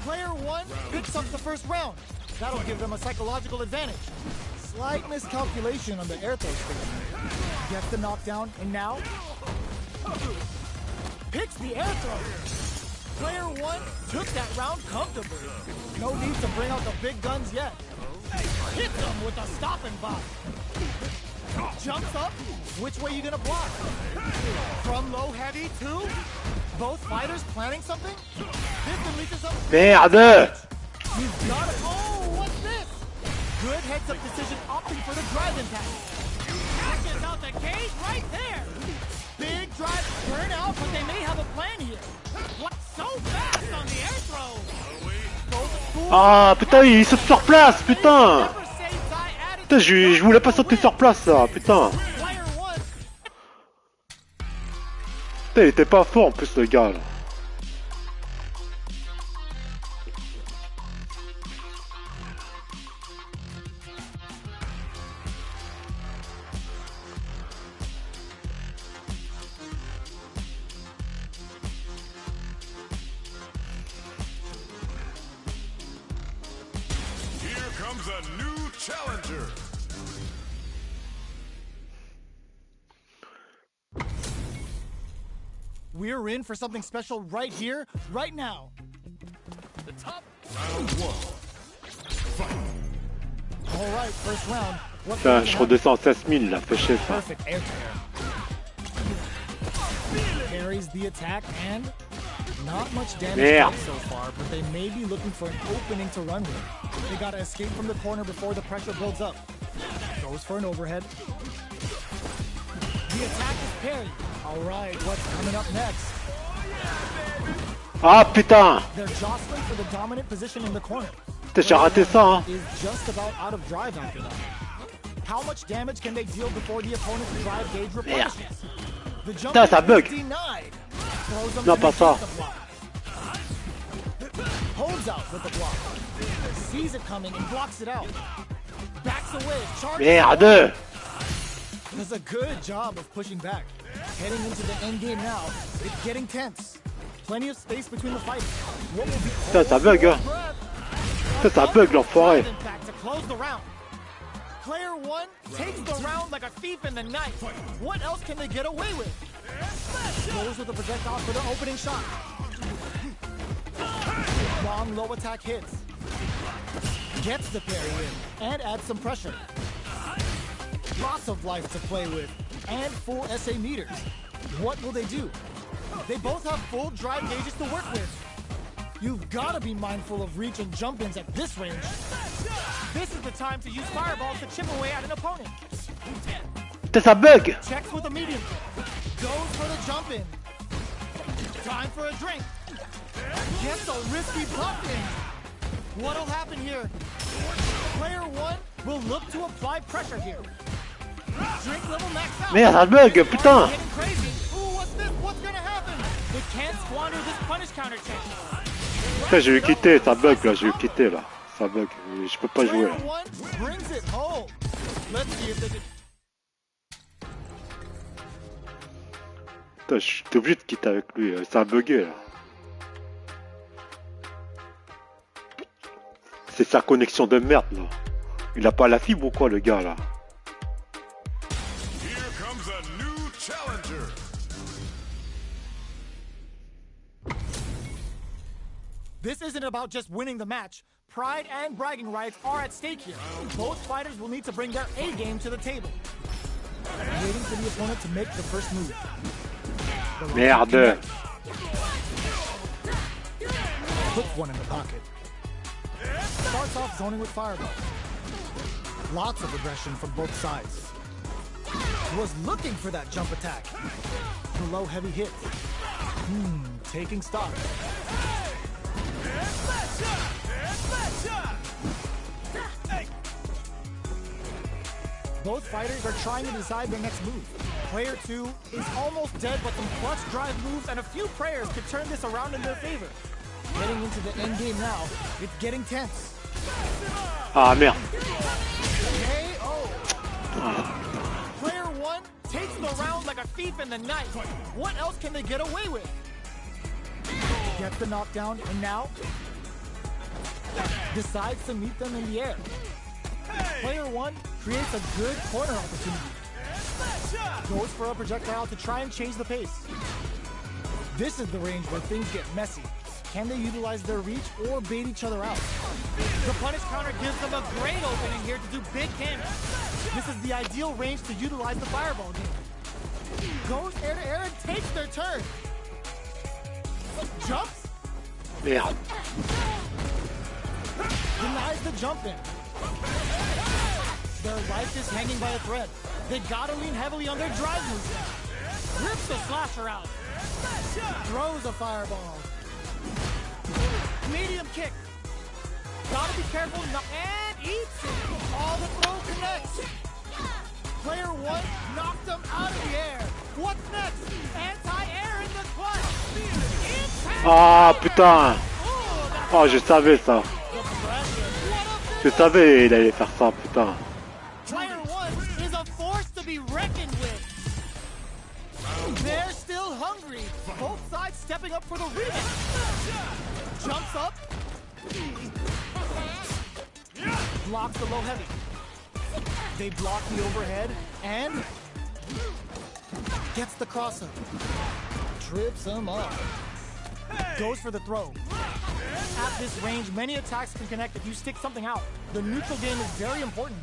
Player one picks up the first round. That'll give them a psychological advantage. Slight miscalculation on the air throw space. Gets the knockdown, and now picks the air throw. Player one took that round comfortably. No need to bring out the big guns yet. Hits them with a stop and bop. Jumps up. Which way you gonna block? From low heavy to both fighters planning something? This unleashes up. Merde. You've got it. Oh, what's this? Good heads-up decision, opting for the drive impact. Pushes out the cage right there. Big drive burn out, but they may have a plan here. What? So fast on the air throw. Ah putain, il saute sur place, putain. Putain, je voulais pas sauter sur place là, putain. Putain, il était pas fort en plus le gars là. A new challenger. We're in for something special right here, right now. The top round one. Fight. All right, first round. Putain, je redescends à 16 000 là, fais chier ça. Perfect air tear. Carries the attack and not much damage so far, but they may be looking for an opening to run with. They gotta escape from the corner before the pressure builds up. Goes for an overhead. The attack is parried. All right, what's coming up next? Ah putain! They're jostling for the dominant position in the corner. Putain, j'ai raté ça hein. Is just about out of drive after that. How much damage can they deal before the opponent's drive gauge replenishes? The jump Putain, ça bug. denied. Non, pas ça. Holds out with the block. Sees it coming and blocks it out. Backs away. Merde! Does a good job of pushing back. Heading into the end game now. It's getting tense. Plenty of space between the fighters. What will be Putain, ça bug hein. Putain, ça bug l'enfoiré. to close the round. Player one takes the round like a thief in the night. What else can they get away with? Goes with the projectile for the opening shot. Long low attack hits. Gets the parry in and adds some pressure. Lots of life to play with and full SA meters. What will they do? They both have full drive gauges to work with. You've got to be mindful of reach and jump-ins at this range. This is the time to use fireballs to chip away at an opponent. Putain, ça bug! Checks with a medium. Goes for the jump-in. Time for a drink. Gets a risky pump-in. What'll happen here? Player one will look to apply pressure here. Drink level maxed out. Merde, ça bug, putain! Getting crazy. Ooh, what's this? What's gonna happen? They can't squander this punish counter chance. Putain, j'ai eu quitter, ça bug là, j'ai eu quitter là. Ça bug, je peux pas jouer là. Player one brings it home. Let's see if they can... Putain, j'étais obligé de quitter avec lui, ça a bugué là. C'est sa connexion de merde là. Il a pas la fibre ou quoi le gars là? Here comes a new challenger. This isn't about just winning the match. Pride and bragging rights are at stake here. Both fighters will need to bring their A game to the table. Waiting for the opponent to make the first move. Merde! Puts one in the pocket. Starts off zoning with fireball. Lots of aggression from both sides. Was looking for that jump attack. The low heavy hit. Taking stock. Both fighters are trying to decide their next move. Player 2 is almost dead, but some clutch drive moves and a few prayers could turn this around in their favor. Getting into the end game now, it's getting tense. Ah merde. KO. Player 1 takes the round like a thief in the night. What else can they get away with? Gets the knockdown, and now decides to meet them in the air. Player 1 creates a good corner opportunity. Goes for a projectile to try and change the pace. This is the range where things get messy. Can they utilize their reach or bait each other out? The punish counter gives them a great opening here to do big damage. This is the ideal range to utilize the fireball game. Goes air to air and takes their turn. Jumps. Merde. Denies the jump in. Their life is hanging by a thread. They gotta lean heavily on their drive moves. Rips the slasher out. Throws a fireball. Medium kick. Gotta be careful and eats it. All the throw connects. Player 1 knocked him out of the air. What's next? Anti-air in the clutch. Ah putain. Oh je savais ça. Je savais il allait faire ça putain. Player 1 is a force to be reckoned with. They're still hungry. Both sides stepping up for the rematch. Jumps up. Blocks the low heavy. They block the overhead and gets the crossover. Trips him up. Goes for the throw. At this range, many attacks can connect if you stick something out. The neutral game is very important.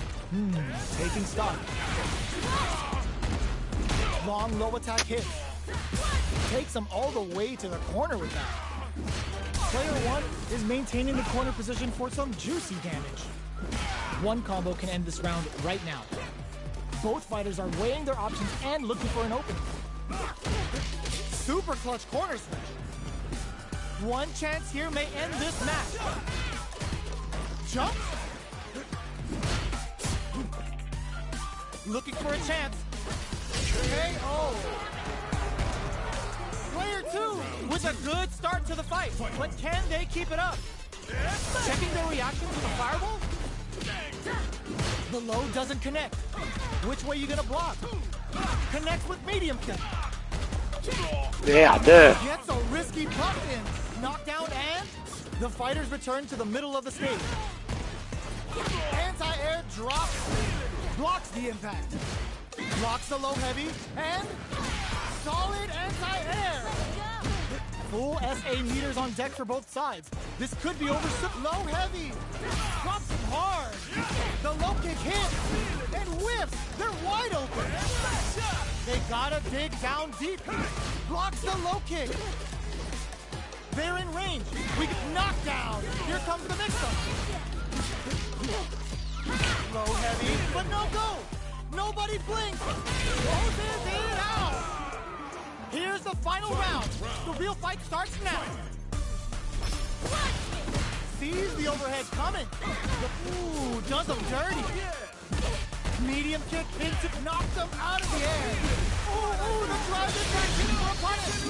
Taking stock. Long low attack hit. Takes him all the way to the corner with that. Player 1 is maintaining the corner position for some juicy damage. One combo can end this round right now. Both fighters are weighing their options and looking for an opening. Super clutch corner smash. One chance here may end this match. Jump. Looking for a chance. KO. Player 2 with a good start to the fight, but can they keep it up? Checking their reaction to the fireball? The low doesn't connect. Which way you gonna block? Connects with medium kick. Merde. Gets a risky pump in. Knockdown and the fighters return to the middle of the stage. Anti-air drops. Blocks the impact. Blocks the low heavy and solid anti-air. Full SA meters on deck for both sides. This could be over. Low heavy. Drops him hard. The low kick hits and whiffs. They're wide open. They gotta dig down deep. Blocks the low kick. They're in range. We get knocked down. Here comes the mix-up. Low heavy, but no go. Nobody blinks. Closes it out. Here's the final round. The real fight starts now. Sees the overhead coming. Ooh, does him dirty. Medium kick into, knocks him out of the air. Ooh, the drive impact hit for a punish.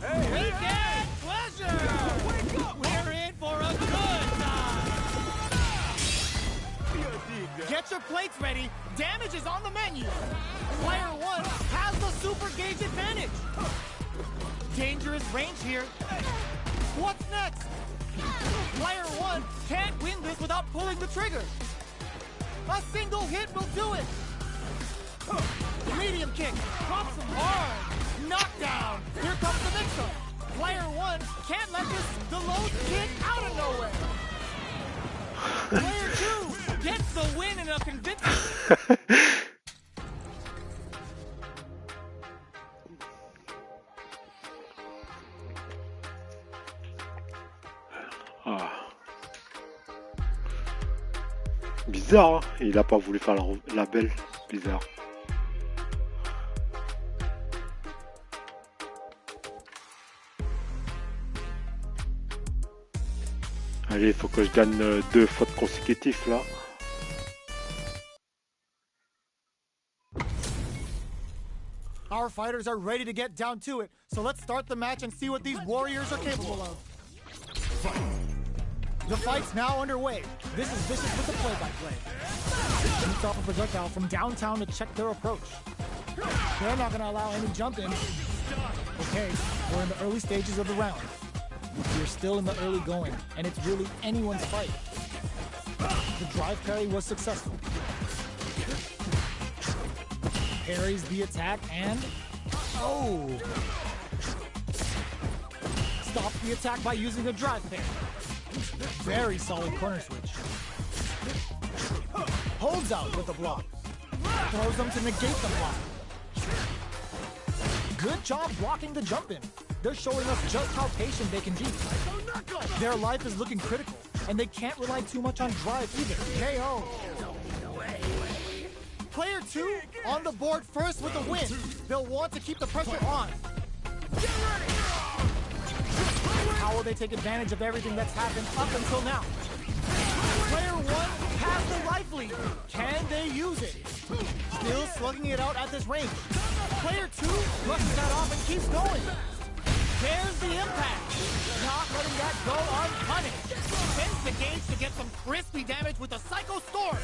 Weekend pleasure. We're in for a good time. Get your plates ready. Damage is on the menu. Player 1 has the super gauge advantage. Dangerous range here. What's next? Player 1 can't win this without pulling the trigger. A single hit will do it. Medium kick. Drops him hard. Knockdown. Here comes the mix-up. Player 1 can't let the low kick out of nowhere. Player 2 gets the win in a convincing... Bizarre, hein, il a pas voulu faire la belle. Bizarre. Allez, il faut que je gagne 2 fautes consécutives là. Our fighters are ready to get down to it, so let's start the match and see what these warriors are capable of. The fight's now underway. This is Vicious with the play-by-play. Shoots off a projectile from downtown to check their approach. They're not going to allow any jump-in. Okay, we're in the early stages of the round. We're still in the early going, and it's really anyone's fight. The drive parry was successful. Parries the attack and... oh! Stops the attack by using a drive parry. Very solid corner switch. Holds out with the block. Throws them to negate the block. Good job blocking the jump in. They're showing us just how patient they can be. Their life is looking critical, and they can't rely too much on drive either. KO. Player 2 on the board first with a win. They'll want to keep the pressure on. How will they take advantage of everything that's happened up until now? Player 1 has the life lead. Can they use it? Still slugging it out at this range. Player 2 brushes that off and keeps going. There's the impact. Not letting that go unpunished. Spins the gauge to get some crispy damage with a Psycho Storm.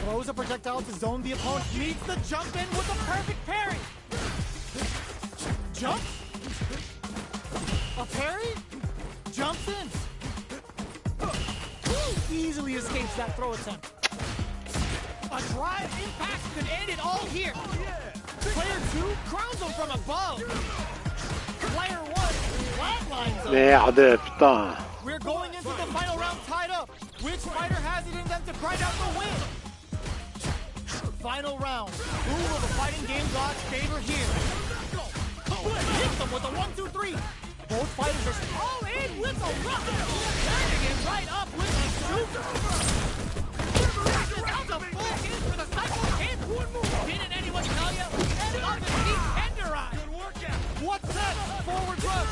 Throws a projectile to zone the opponent. Meets the jump in with a perfect parry. Jump. A parry. Jumps in. Easily escapes that throw attempt. A drive impact could end it all here. Player 2 crowns him from above. Player 1 flatlines him. Merde, putain. We're going into the final round tied up. Which fighter has it in them to grind out the win? Final round. Who will the fighting game gods favor here? Hits them with a 1-2-3. Both fighters are all in with a rock. Turning it right up with a super. That's a full hit for the Psycho Kid. Didn't anyone tell you? And up his feet tenderized. Good workout. What's that? Forward rub.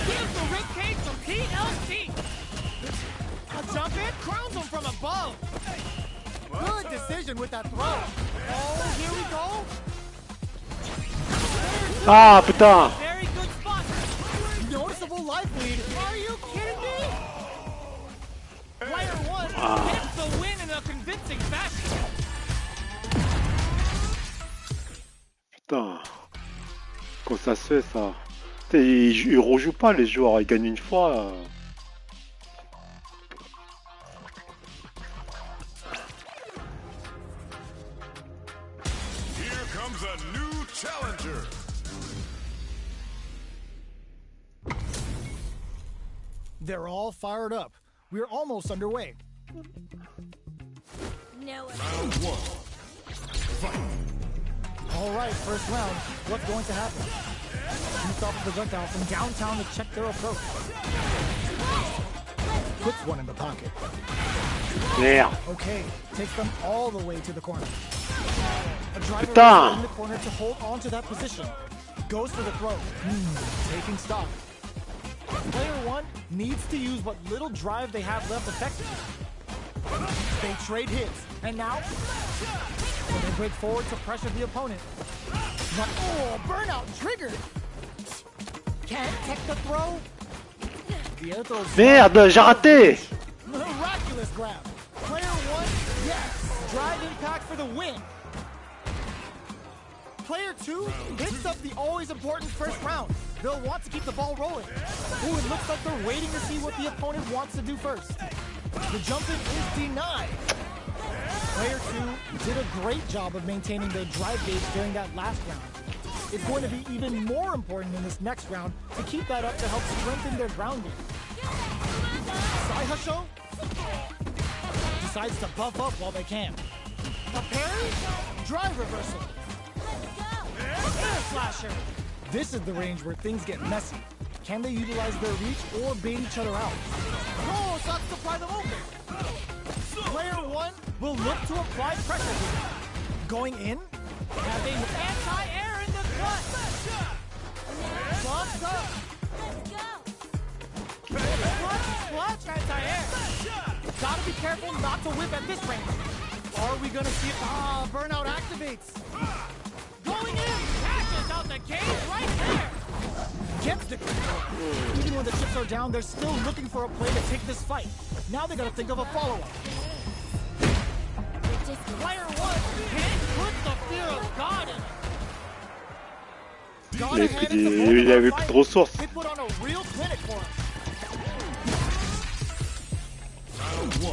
Here's the rib cage from TLC. A jump in crowns him from above. Good decision with that throw. Oh, here we go. Ah, putain. Very good spot. Noticeable life lead. Are you kidding me? Player 1 gets the win in a convincing fashion. Putain. Comment ça se fait ça? Ils rejouent pas les joueurs, ils gagnent une fois. Here comes a new challenger. They're all fired up. We're almost underway. No one. Round 1. Fight. All right, first round. What's going to happen? Shoots off a projectile from downtown to check their approach. Puts one in the pocket. Merde. Okay, takes them all the way to the corner. A driver Putain. in the corner to hold on to that position. Goes for the throw. Taking stock. Player 1 needs to use what little drive they have left effectively. They trade hits, and now they break forward to pressure the opponent. But, oh, burnout triggered! Can't take the throw. The other throw. Merde, j'ai raté. Miraculous grab. Player 1, yes, drive impact for the win. Player 2 hits up the always important first round. They'll want to keep the ball rolling. Ooh, it looks like they're waiting to see what the opponent wants to do first. The jump in is denied. Player 2 did a great job of maintaining their drive gauge during that last round. It's going to be even more important in this next round to keep that up to help strengthen their grounding. Side hustle decides to buff up while they can. A parry, drive reversal. Air slasher. This is the range where things get messy. Can they utilize their reach or bait each other out? Oh, sucks to pry them open. Player 1 will look to apply pressure here. Going in, having anti-air in the cut. Bumps up. Clutch, clutch. not to whip at this range. Are we gonna see it? Ah, burnout activates. Going in, catches out the cage right there. Gets the control. Even when the chips are down, they're still looking for a play to take this fight. Now they gotta think of a follow-up. Player one can't put the fear of God in it. Il avait plus de ressources. They put on a real clinic for us.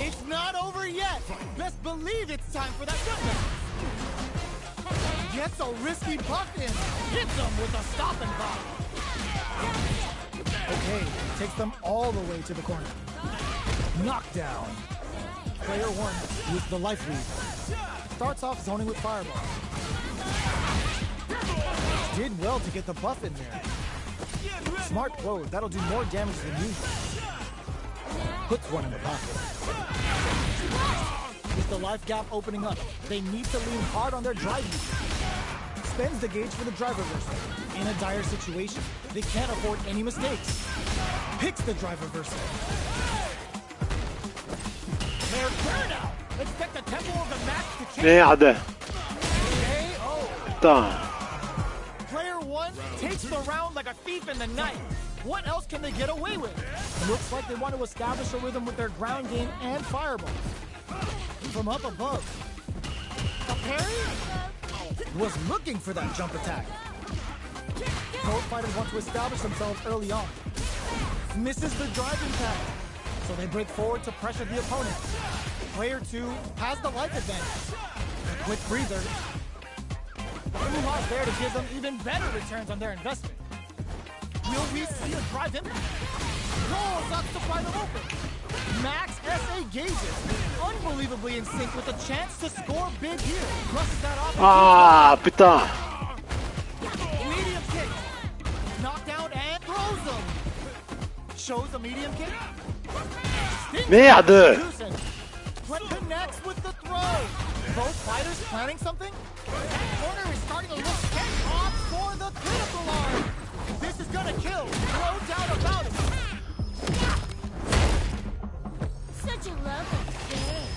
It's not over yet. Best believe it's time for that goodness. Gets a risky buck in. Hits him with a stop and block. Okay, takes them all the way to the corner. Knockdown. Player one with the life lead. Starts off zoning with fireball. Did well to get the buff in there. Smart throw, that'll do more damage than usual. Puts one in the pocket. With the life gap opening up, they need to lean hard on their drive usage. Spends the gauge for the drive reversal. In a dire situation, they can't afford any mistakes. Picks the drive reversal. Their burnout! Expect the tempo of the match to change. Merde. Putain. Player one takes the round like a thief in the night. What else can they get away with? Looks like they want to establish a rhythm with their ground game and fireball. From up above. A parry? Was looking for that jump attack. Both fighters want to establish themselves early on. Misses the drive impact. So they break forward to pressure the opponent. Player two has the life advantage. A quick breather. Only not there to give them even better returns on their investment. Will we see a drive impact? Rolls up to pry them open. Max SA gauges. Unbelievably in sync with a chance to score big here. Rushes that off. Ah, putain. Medium kick. Knockdown and throws them. Shows a medium kick. Merde. Connects with the throw. Both fighters planning something? That corner is starting to look sketchy. Off for the critical arm. This is gonna kill. No doubt about it. Such a lovely face.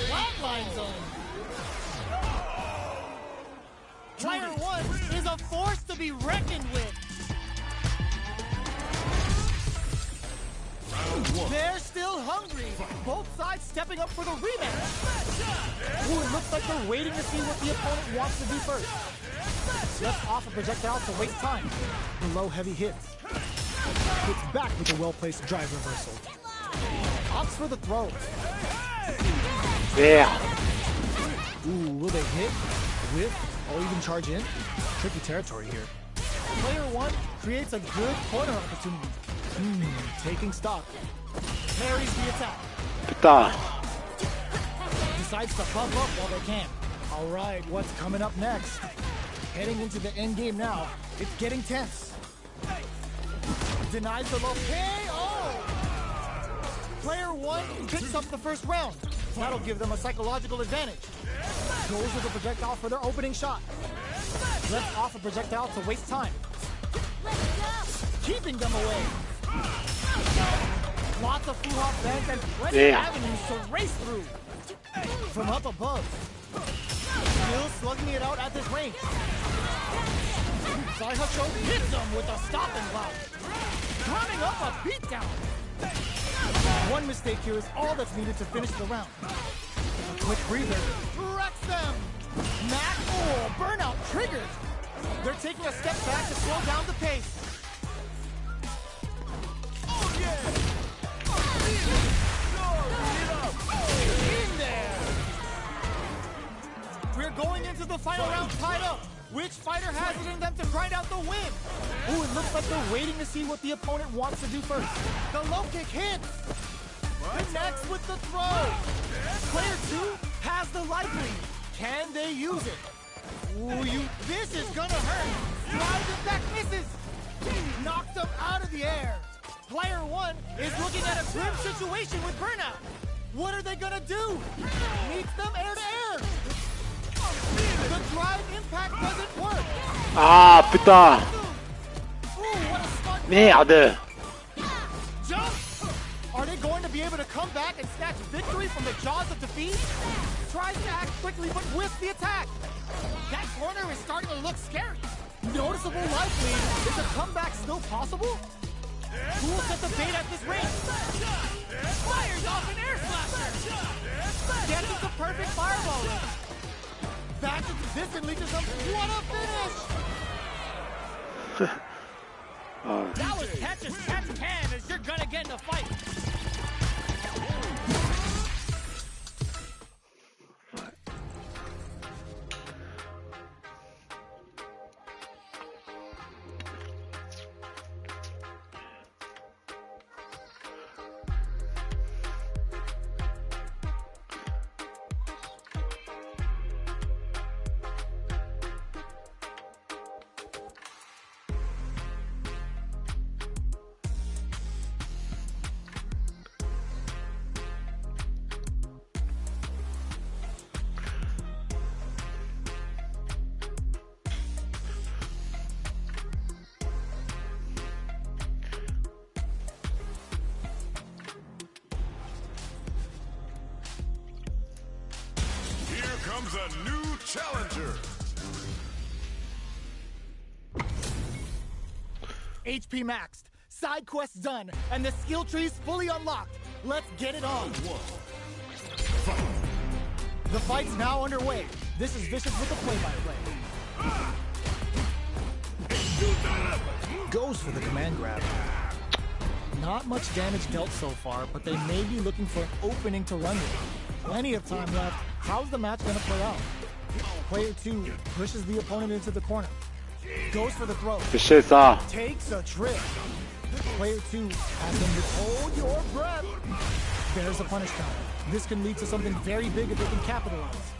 Flatline zone. Player one is a force to be reckoned with. They're still hungry. Both sides stepping up for the rematch. Ooh, it looks like they're waiting to see what the opponent wants to do first. Left off a projectile to waste time. Below heavy hits. Gets back with a well-placed drive reversal. Opts for the throw. Yeah. Ooh, will they hit, whip, or even charge in? Tricky territory here. Player one creates a good corner opportunity. Taking stock. Parries the attack. Putain. Decides to bump up while they can. All right, what's coming up next? Heading into the end game now. It's getting tense. Denies the low KO. Player one picks up the first round. That'll give them a psychological advantage. Goes with a projectile for their opening shot. Left off a projectile to waste time. Keeping them away. Lots of foo-hop banks and plenty of avenues to race through. From up above. Still slugging it out at this range. Saihacho hits him with a stop and block. Running up a beatdown. One mistake here is all that's needed to finish the round. A quick breather. Wrecks them. Mac, oh, burnout triggered. They're taking a step back to slow down the pace. Oh, yeah. In there. We're going into the final round tied up. Which fighter has it in them to grind out the win? Ooh, it looks like they're waiting to see what the opponent wants to do first. The low kick hits. Connects with the throw. Player two has the life lead. Can they use it? Ooh, this is gonna hurt. Drive impact misses. Knocked them out of the air. Player one is looking at a grim situation with burnout. What are they gonna do? Meets them air to air. The drive impact doesn't work. Ah, putain. Ooh, what a smart Merde. jump. Are they going to be able to come back and snatch victory from the jaws of defeat? Tries to act quickly but whiffs the attack. That corner is starting to look scary. Noticeable life lead. Is a comeback still possible? Who will set the bait at this range? Fires off an air slasher. Gets the perfect fireball. Back into this and leaches them. What a finish! That was catch as catch can as you're gonna get in a fight. Comes a new challenger. HP maxed, side quests done, and the skill tree's fully unlocked. Let's get it on. The fight's now underway. This is Vicious with the play-by-play. Goes for the command grab. Not much damage dealt so far, but they may be looking for an opening to run with. Plenty of time left. How's the match gonna play out? Player 2 pushes the opponent into the corner. Goes for the throw. Takes a trip. Player 2 has them to hold your breath. There's a punish counter. This can lead to something very big if they can capitalize.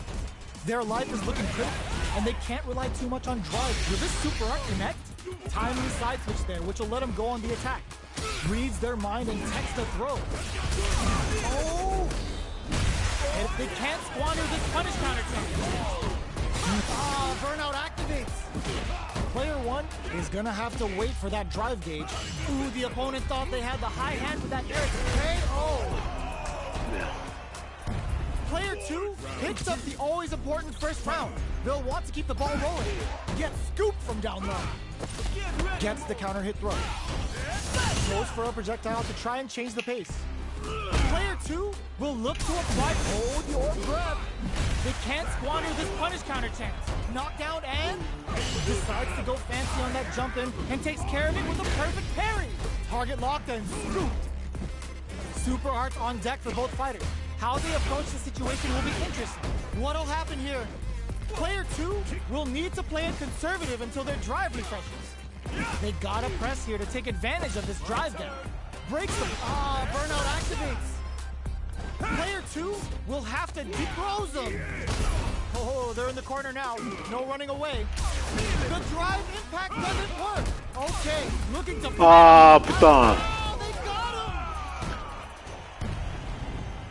Their life is looking critical, and they can't rely too much on drive. Will this super art connect? Timely side switch there, which will let them go on the attack. Reads their mind and takes the throw. Oh! And if they can't squander this punish counter chance. Burnout activates. Player 1 is gonna have to wait for that drive gauge. Ooh, the opponent thought they had the high hand with that air KO. Player 2 picks up the always important first round. They'll want to keep the ball rolling. Gets scooped from down low. Gets the counter hit throw. Goes for a projectile to try and change the pace. Player 2 will look to apply hold your breath. They can't squander this punish counter chance. Knockdown and decides to go fancy on that jump in and takes care of it with a perfect parry. Target locked and scooped. Super arts on deck for both fighters. How they approach the situation will be interesting. What'll happen here? Player 2 will need to play it conservative until their drive refreshes. They gotta press here to take advantage of this drive gap. Breaks them. Burnout activates. Player 2 will have to declose them. Oh, they're in the corner now. No running away. The drive impact doesn't work. Okay, looking to... putain. They got him.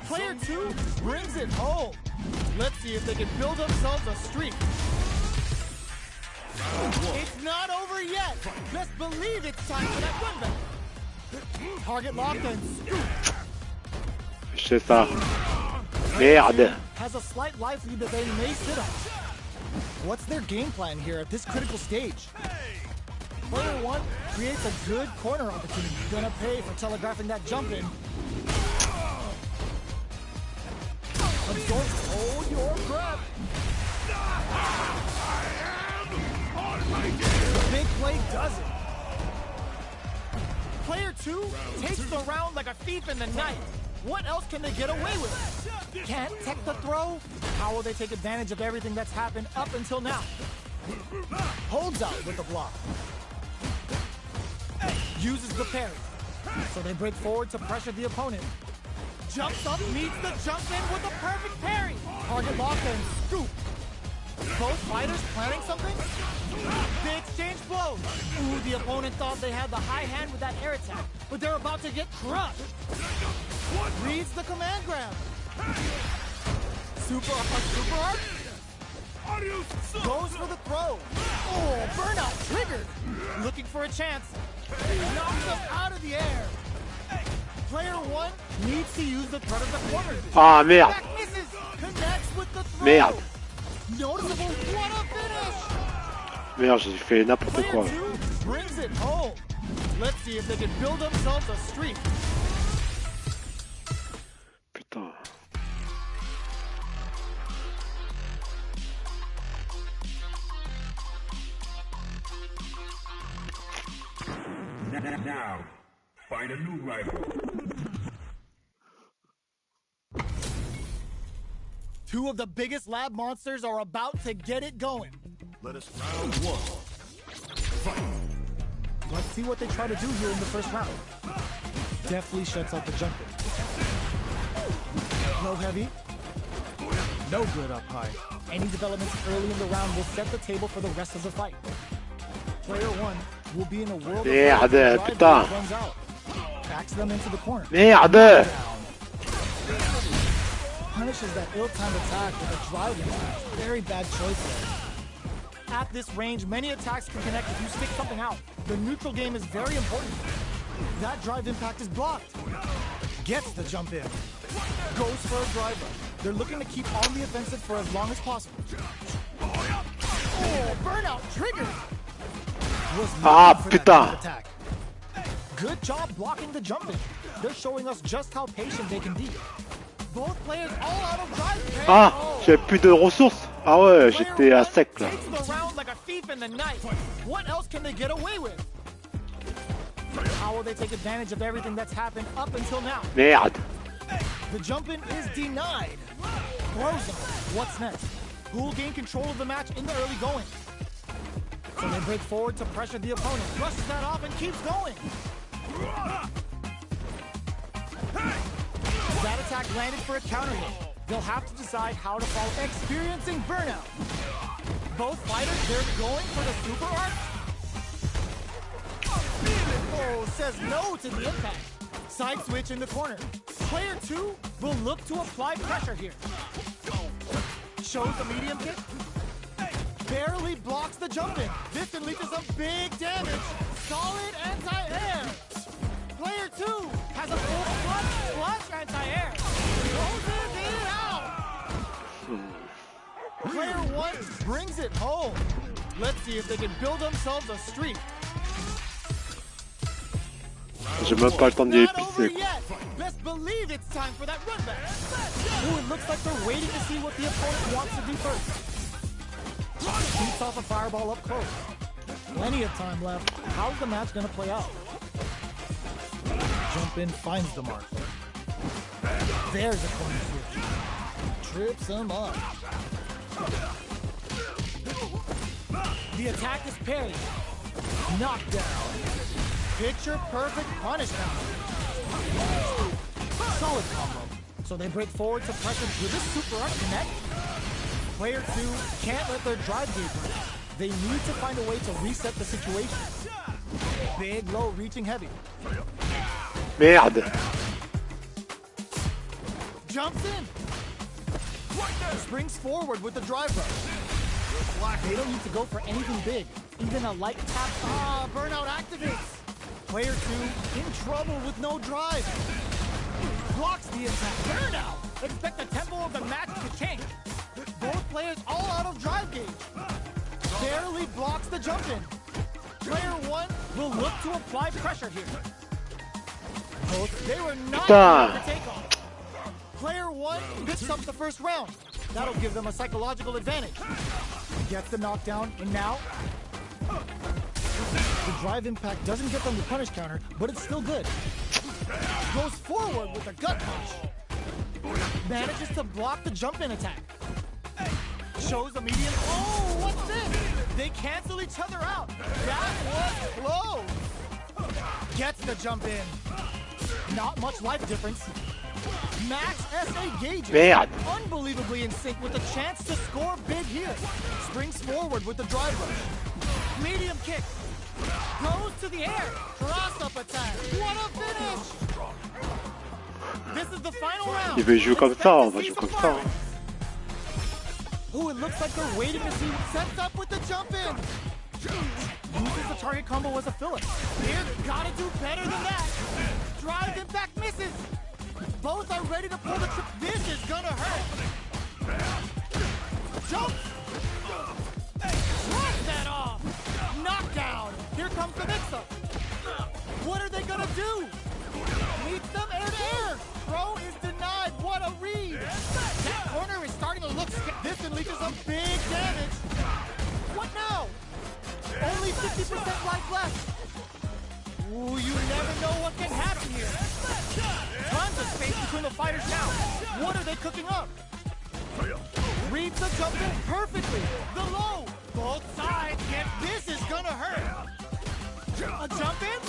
Player 2 brings it home. Let's see if they can build themselves a streak. It's not over yet. Best believe it's time for that win back. Target locked and scoop. C'est ça. Merde. Has a slight life lead that they may sit on. What's their game plan here at this critical stage? Player 1 creates a good corner opportunity. Gonna pay for telegraphing that jump in. Absorbs, hold your breath. The big play does it. Player 2 takes the round like a thief in the night. What else can they get away with? Can't tech the throw? How will they take advantage of everything that's happened up until now? Holds out with the block. Uses the parry. So they break forward to pressure the opponent. Jumps up, meets the jump in with a perfect parry. Target locked and scoop. Both fighters planning something? They exchange blows. Ooh, the opponent thought they had the high hand with that air attack, but they're about to get crushed. Reads the command grab. Super art. Goes for the throw. Oh, burnout triggered. Looking for a chance. Knocks them out of the air. Player 1 needs to use the threat of the corner. Ah merde. Back misses. Connects with the throw. Merde. Noticeable. What a finish. Merde, j'ai fait n'importe quoi. Player 2 brings it home. Let's see if they can build themselves a streak. Putain. Now, find a new rival. Two of the biggest lab monsters are about to get it going. Let us round one. Fight. Let's see what they try to do here in the first round. Deftly shuts out the jumper. No heavy. No good up high. Any developments early in the round will set the table for the rest of the fight. Player 1 will be in a world of Merde, putain. runs out. Backs them into the corner. Merde. Punishes that ill-timed attack with a drive impact. Very bad choice there. At this range, many attacks can connect if you stick something out. The neutral game is very important. That drive impact is blocked. Gets the jump in. Goes for a driver. They're looking to keep on the offensive for as long as possible. Oh, burnout triggered. Putain. Attack. Good job blocking the jump in. They're showing us just how patient they can be. Both players all out of drive. Ah, j'avais plus de ressources. Ah ouais, j'étais à sec là. Takes the round like a thief in the night. What else can they get away with? How will they take advantage of everything that's happened up until now? Merde. The jump-in is denied. Frozen. What's next? Who will gain control of the match in the early going? So they break forward to pressure the opponent. Brushes that off and keeps going. That attack landed for a counter hit. They'll have to decide how to follow. Experiencing burnout. Both fighters, they're going for the super arc. Oh, says no to the impact. Side switch in the corner. Player 2 will look to apply pressure here. Shows the medium kick. Barely blocks the jump in. This unleashes some big damage. Solid anti-air. Player 2 has a full flush anti-air. Closes it out. Player 1 brings it home. Let's see if they can build themselves a streak. J'ai même pas le temps d'y épicer. Best believe it's time for that run back. Ooh, it looks like they're waiting to see what the opponent wants to do first. Beats off a fireball up close. Plenty of time left. How's the match gonna play out? Jump in, finds the mark. There's a corner switch. Trips him up. The attack is parried. Knockdown. Picture perfect punish counter. Solid combo. So they break forward to pressure. Will this super arc connect? Player 2 can't let their drive gauge run. They need to find a way to reset the situation. Big, low, reaching heavy. Merde. Jumps in. Springs forward with the drive rush. They don't need to go for anything big. Even a light tap. Ah, burnout activates. Player 2 in trouble with no drive. Blocks the impact. Burnout. Expect the tempo of the match to change. Both players all out of drive gauge. Barely blocks the jump in. Player 1 will look to apply pressure here. Both, they were not able to take off. Player 1 picks up the first round. That'll give them a psychological advantage. Gets the knockdown, and now the drive impact doesn't get them the punish counter, but it's still good. Goes forward with a gut punch. Manages to block the jump-in attack. Shows the medium. Oh, what's this? They cancel each other out. That was close. Gets the jump in. Not much life difference. Max SA gauges. Merde. Unbelievably in sync with a chance to score big here. Springs forward with the drive rush. Medium kick. Goes to the air. Cross-up attack. What a finish. This is the final round. Il veut jouer comme ça, on va jouer comme ça. Ooh, it looks like they're waiting to see. Sets up with the jump in. Uses the target. target combo was a Philippe. Here, gotta do better than that. Drive impact misses. Both are ready to pull the trip. This is gonna hurt. Jump. Drop that off. Knockdown. Here comes the mix-up. What are they gonna do? Meets them air to air. Throw is denied. What a read. That corner is starting to look scary. This unleashes some big damage. What now? Only 50% life left. Ooh, you never know what can happen here. Tons of space between the fighters now. What are they cooking up? Reads the jump in perfectly. The low. Both sides get. This is gonna hurt. A jump in?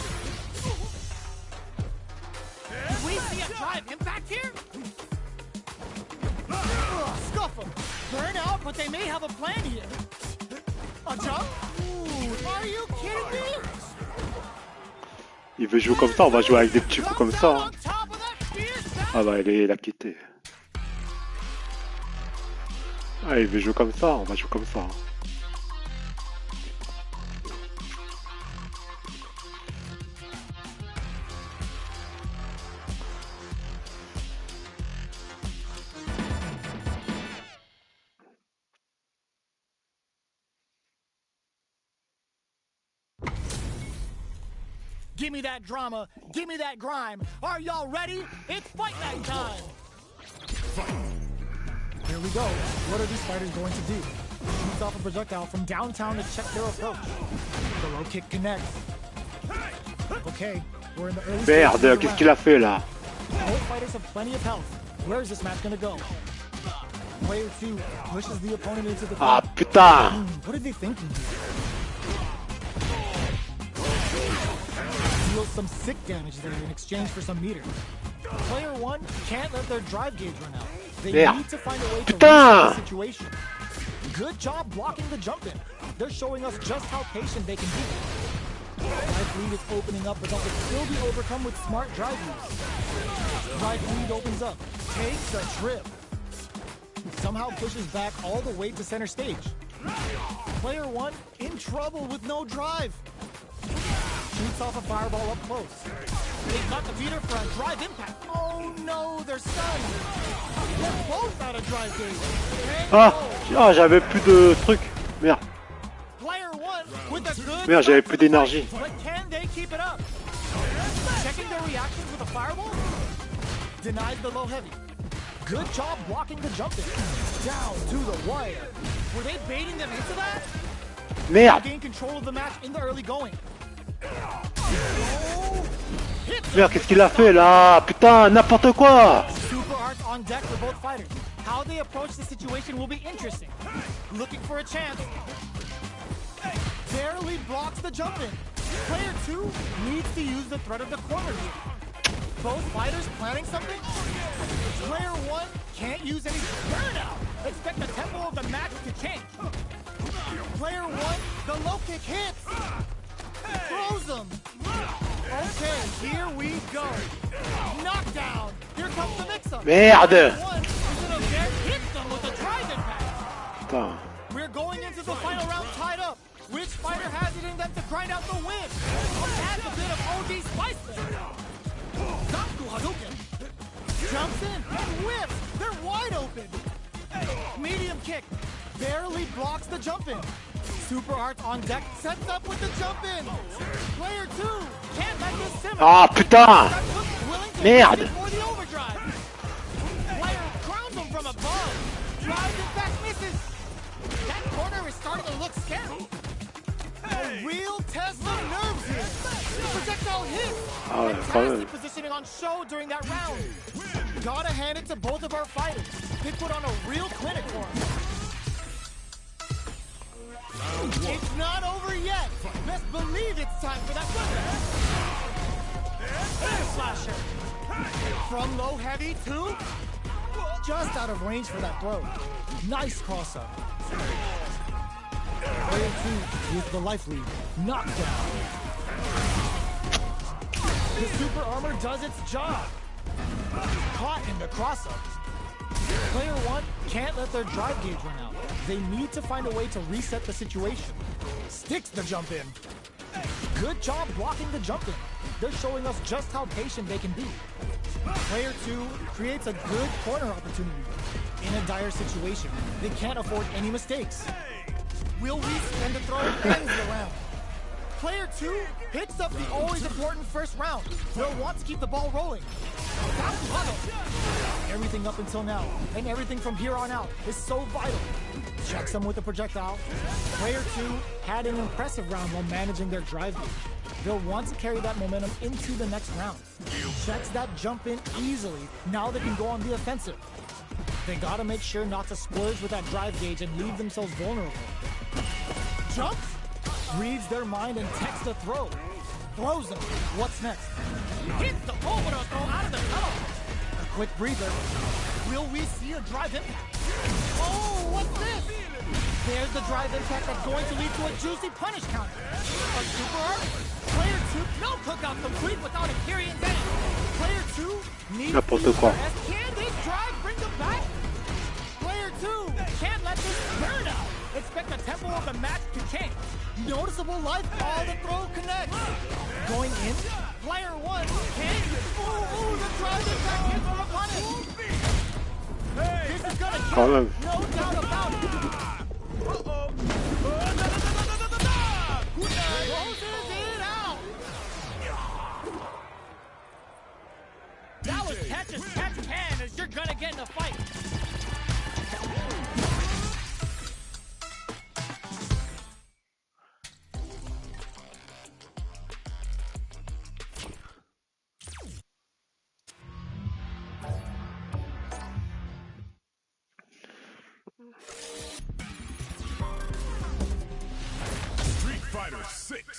Do we see a drive impact here? Scuff them. Burn out, but they may have a plan here. A jump? Ooh, are you kidding me? Il veut jouer comme ça, on va jouer avec des petits coups comme ça. Hein. Ah bah il a quitté. Ah il veut jouer comme ça, on va jouer comme ça. Hein. Give me that drama. Give me that grime. Are y'all ready? It's fight night time. Here we go. What are these fighters going to do? Shoots off a projectile from downtown to check their approach. The low kick connects. Okay, we're in the early stages. Merde, qu'est-ce qu'il a fait là? Both fighters have plenty of health. Where is this match gonna go? Player 2 pushes the opponent into the Ah putain! What are they thinking here? Deals some sick damage there in exchange for some meter. Player 1 can't let their drive gauge run out. They need to find a way to reset the situation. Good job blocking the jump in. They're showing us just how patient they can be. Life lead is opening up, but that can still be overcome with smart drive use. Life lead opens up, takes a trip. Somehow pushes back all the way to center stage. Player 1 in trouble with no drive. Shoots off a fireball up close. They've got the beater for a drive impact. Oh no, they're stunned. They're both out of drive gauge. Ah, j'avais plus de trucs. Merde. Player 1 with a good Merde, j'avais plus d'énergie. But can they keep it up? Checking their reactions with a fireball. Denies the low heavy. Good job blocking the jump in. Down to the wire. Were they baiting them into that? Merde. Gain control of the match in the early going. Merde, qu'est-ce qu'il a fait là? Putain, n'importe quoi! Super arts on deck for both fighters. How they approach the situation will be interesting. Looking for a chance. Barely blocks the jump in. Player 2 needs to use the threat of the corner here. Both fighters planning something? Player 1 can't use any burnout. Expect the tempo of the match to change. Player 1, the low kick hits. Throws him. Okay, here we go. Knockdown. Here comes the mix-up. Merde. Hits them with a drive impact. Putain. We're going into the final round tied up. Which fighter has it in them to grind out the win? Adds a bit of OD spice there. Zaku Hadouken. Jumps in and whips. They're wide open. Medium kick. Barely blocks the jump in. Super Arts on deck, sets up with the jump in. Player 2 can't let this simmer. Ah putain! Merde! Player crowns him from above. Drives it back, misses. That corner is starting to look scary. A real test of nerves here. Projectile hit. Fantastic positioning on show during that round. Gotta hand it to both of our fighters. They put on a real clinic for us. It's not over yet. Best believe it's time for that weapon. Slasher. From low heavy to just out of range for that throw. Nice cross up. Player 2 with the life lead. Knockdown. The super armor does its job. Caught in the cross up. Player 1 can't let their drive gauge run out. They need to find a way to reset the situation. Sticks the jump in. Good job blocking the jump in. They're showing us just how patient they can be. Player 2 creates a good corner opportunity. In a dire situation, they can't afford any mistakes. Will we spend the throw ends the round? Player 2 picks up the always important first round. Will wants to keep the ball rolling. That's vital. Everything up until now, and everything from here on out, is so vital. Checks them with a projectile. Player 2 had an impressive round while managing their drive game. They'll want to carry that momentum into the next round. Checks that jump in easily. Now they can go on the offensive. They gotta make sure not to splurge with that drive gauge and leave themselves vulnerable. Jumps, reads their mind and texts the throw. Throws them. What's next? Hits the overthrow throw out of the tunnel. A quick breather. Will we see a drive impact? Oh, what's this? There's the drive impact that's going to lead to a juicy punish counter. A super art. Player 2, no cookout complete without a period end. Player 2 needs to use their S. Can this drive bring them back? Player 2 can't let this burn out. Expect the tempo of the match to change. Noticeable life, all the throw connects. Going in, player 1 can. Ooh, the drive impact hits from upon it. This is gonna kill, no doubt about it. Closes it out. That was catch as catch can as you're gonna get in a fight. Street Fighter 6.